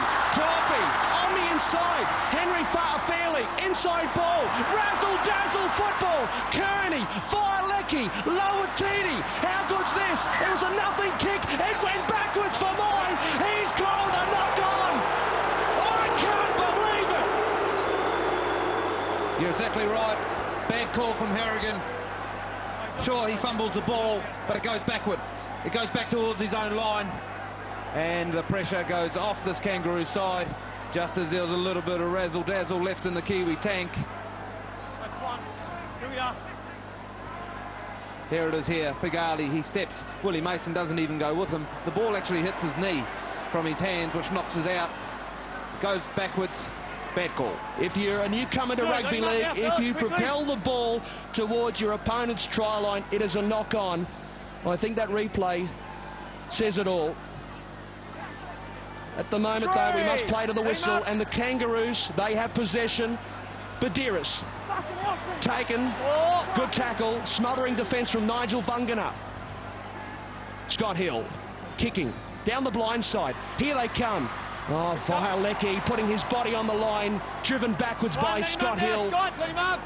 on on the inside. Henry Fairley, inside ball. Razzle-dazzle football. Kearney, Violecki, Lawatiti. How good's this? It was a nothing kick. It went backwards for mine. He's called a knock-on. I can't believe it. You're exactly right. Bad call from Harrigan. Sure, he fumbles the ball, but it goes backward. It goes back towards his own line, and the pressure goes off this Kangaroo side, just as there was a little bit of razzle-dazzle left in the Kiwi tank. That's one. Here we are. Here it is here. Big Ali, he steps. Willie Mason doesn't even go with him. The ball actually hits his knee from his hands, which knocks us out. Goes backwards. Bad call. If you're a newcomer to rugby league, if you propel the ball towards your opponent's try line, it is a knock-on. I think that replay says it all. At the moment, though, we must play to the whistle, and the Kangaroos, they have possession. Badiris, taken, good tackle, smothering defence from Nigel Vungana. Scott Hill, kicking, down the blind side. Here they come. Oh, Violecki putting his body on the line, driven backwards by Scott Hill.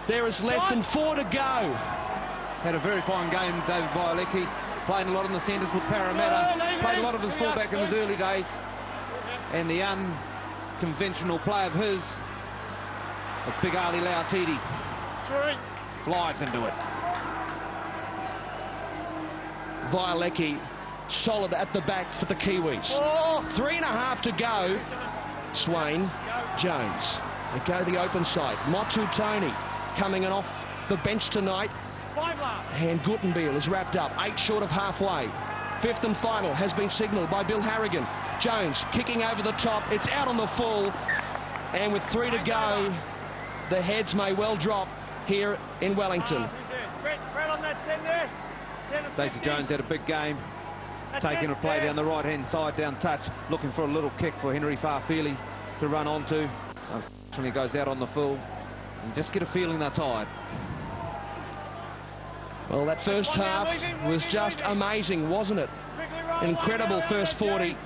There is less than 4 to go. Had a very fine game, David Violecki. Playing a lot in the centres with Parramatta. Played a lot of his fullback in his early days. And the unconventional play of his, of Big Ali Lawatiti, flies into it. Violecki solid at the back for the Kiwis. 3.5 to go. Swain, Jones. They go the open side. Motu Tony coming off the bench tonight. And Guttenbeil is wrapped up. 8 short of halfway. 5th and final has been signalled by Bill Harrigan. Jones kicking over the top. It's out on the full. And with 3 to go, the heads may well drop here in Wellington. Stacey Jones had a big game. Taking a play down the right-hand side, down touch, looking for a little kick for Henry Fairley to run onto. Unfortunately goes out on the full. And just get a feeling they're tired. Well, that first half was just amazing, wasn't it? Incredible first 40.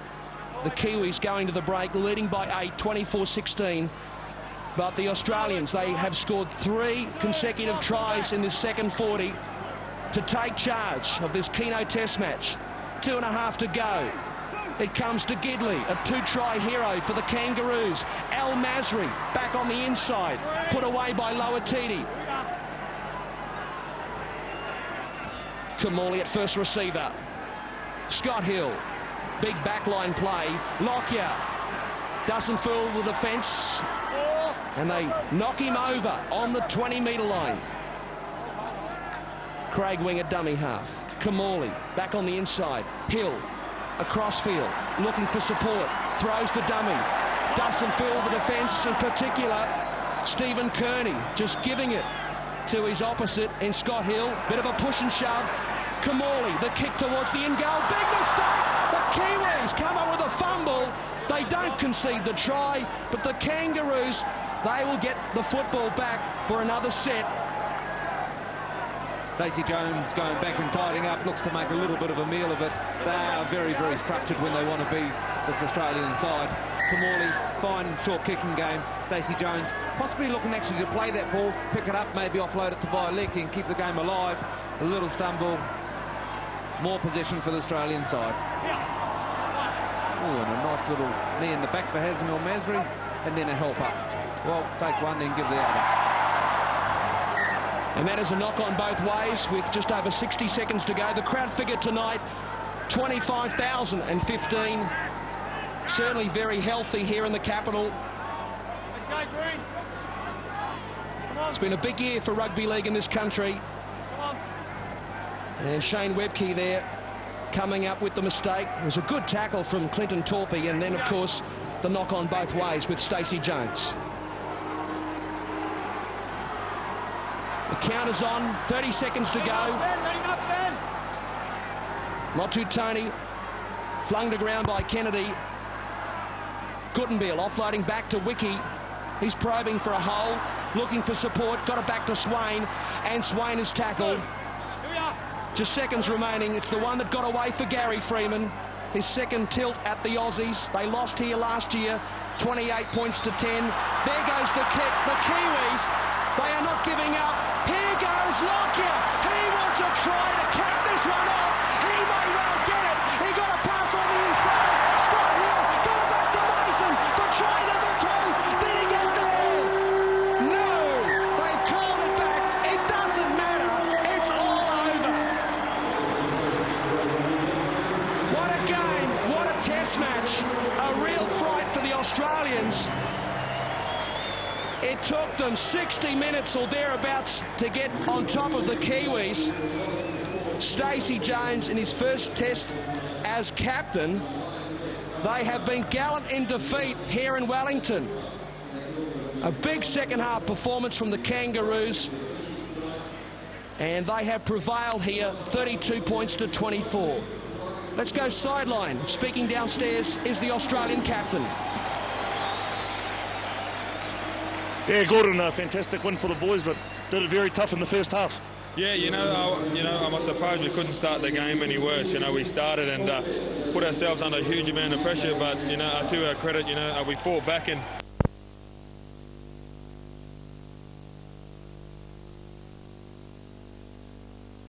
The Kiwis going to the break, leading by 8, 24-16. But the Australians, they have scored 3 consecutive tries in this second 40 to take charge of this Keno Test match. 2.5 to go. It comes to Gidley, a 2-try hero for the Kangaroos. Al Masri back on the inside, put away by Lawatiti. Kamali at first receiver. Scott Hill, big backline play. Lockyer doesn't fool the defence, and they knock him over on the 20-metre line. Craig Wing at dummy half. Kamali back on the inside. Hill across field, looking for support. Throws the dummy. Doesn't fool the defence, in particular Stephen Kearney, just giving it to his opposite in Scott Hill. Bit of a push and shove. Kamali, the kick towards the in goal. Big mistake. The Kiwis come up with a fumble. They don't concede the try, but the Kangaroos, they will get the football back for another set. Stacey Jones going back and tidying up, looks to make a little bit of a meal of it. They are very, very structured when they want to be this Australian side. Kamali, fine short kicking game. Stacey Jones possibly looking actually to play that ball, pick it up, maybe offload it to Violecki and keep the game alive. A little stumble, more possession for the Australian side. Oh, and a nice little knee in the back for Hazmil Masri, and then a help up. Well, take one, then give the other. And that is a knock on both ways with just over 60 seconds to go. The crowd figure tonight, 25,015. Certainly very healthy here in the capital. Let's go, Green. Come on. It's been a big year for rugby league in this country. Come on. And Shane Webke there coming up with the mistake. It was a good tackle from Clinton Torpey, and then, of course, the knock on both ways with Stacey Jones. The count is on, 30 seconds to go. Motu Tony flung to ground by Kennedy. Guttenbeil offloading back to Wiki. He's probing for a hole, looking for support, got it back to Swain, and Swain is tackled. Just seconds remaining. It's the one that got away for Gary Freeman. His second tilt at the Aussies. They lost here last year 28 points to 10. There goes the kick. The Kiwis, they are not giving up. Here goes Lockyer. He wants to try to cap this one off. He may well get it. He got a pass on the inside. Scott Hill got it back to Mason for try number 2. Did he get there? No. They called it back. It doesn't matter. It's all over. What a game. What a test match. A real fright for the Australians. It took them 60 minutes or thereabouts to get on top of the Kiwis. Stacey Jones in his first test as captain. They have been gallant in defeat here in Wellington. A big second half performance from the Kangaroos. And they have prevailed here, 32 points to 24. Let's go sideline. Speaking downstairs is the Australian captain. Yeah, Gordon, a fantastic win for the boys, but did it very tough in the first half. Yeah, I suppose we couldn't start the game any worse. We started and put ourselves under a huge amount of pressure, but to our credit, we fought back and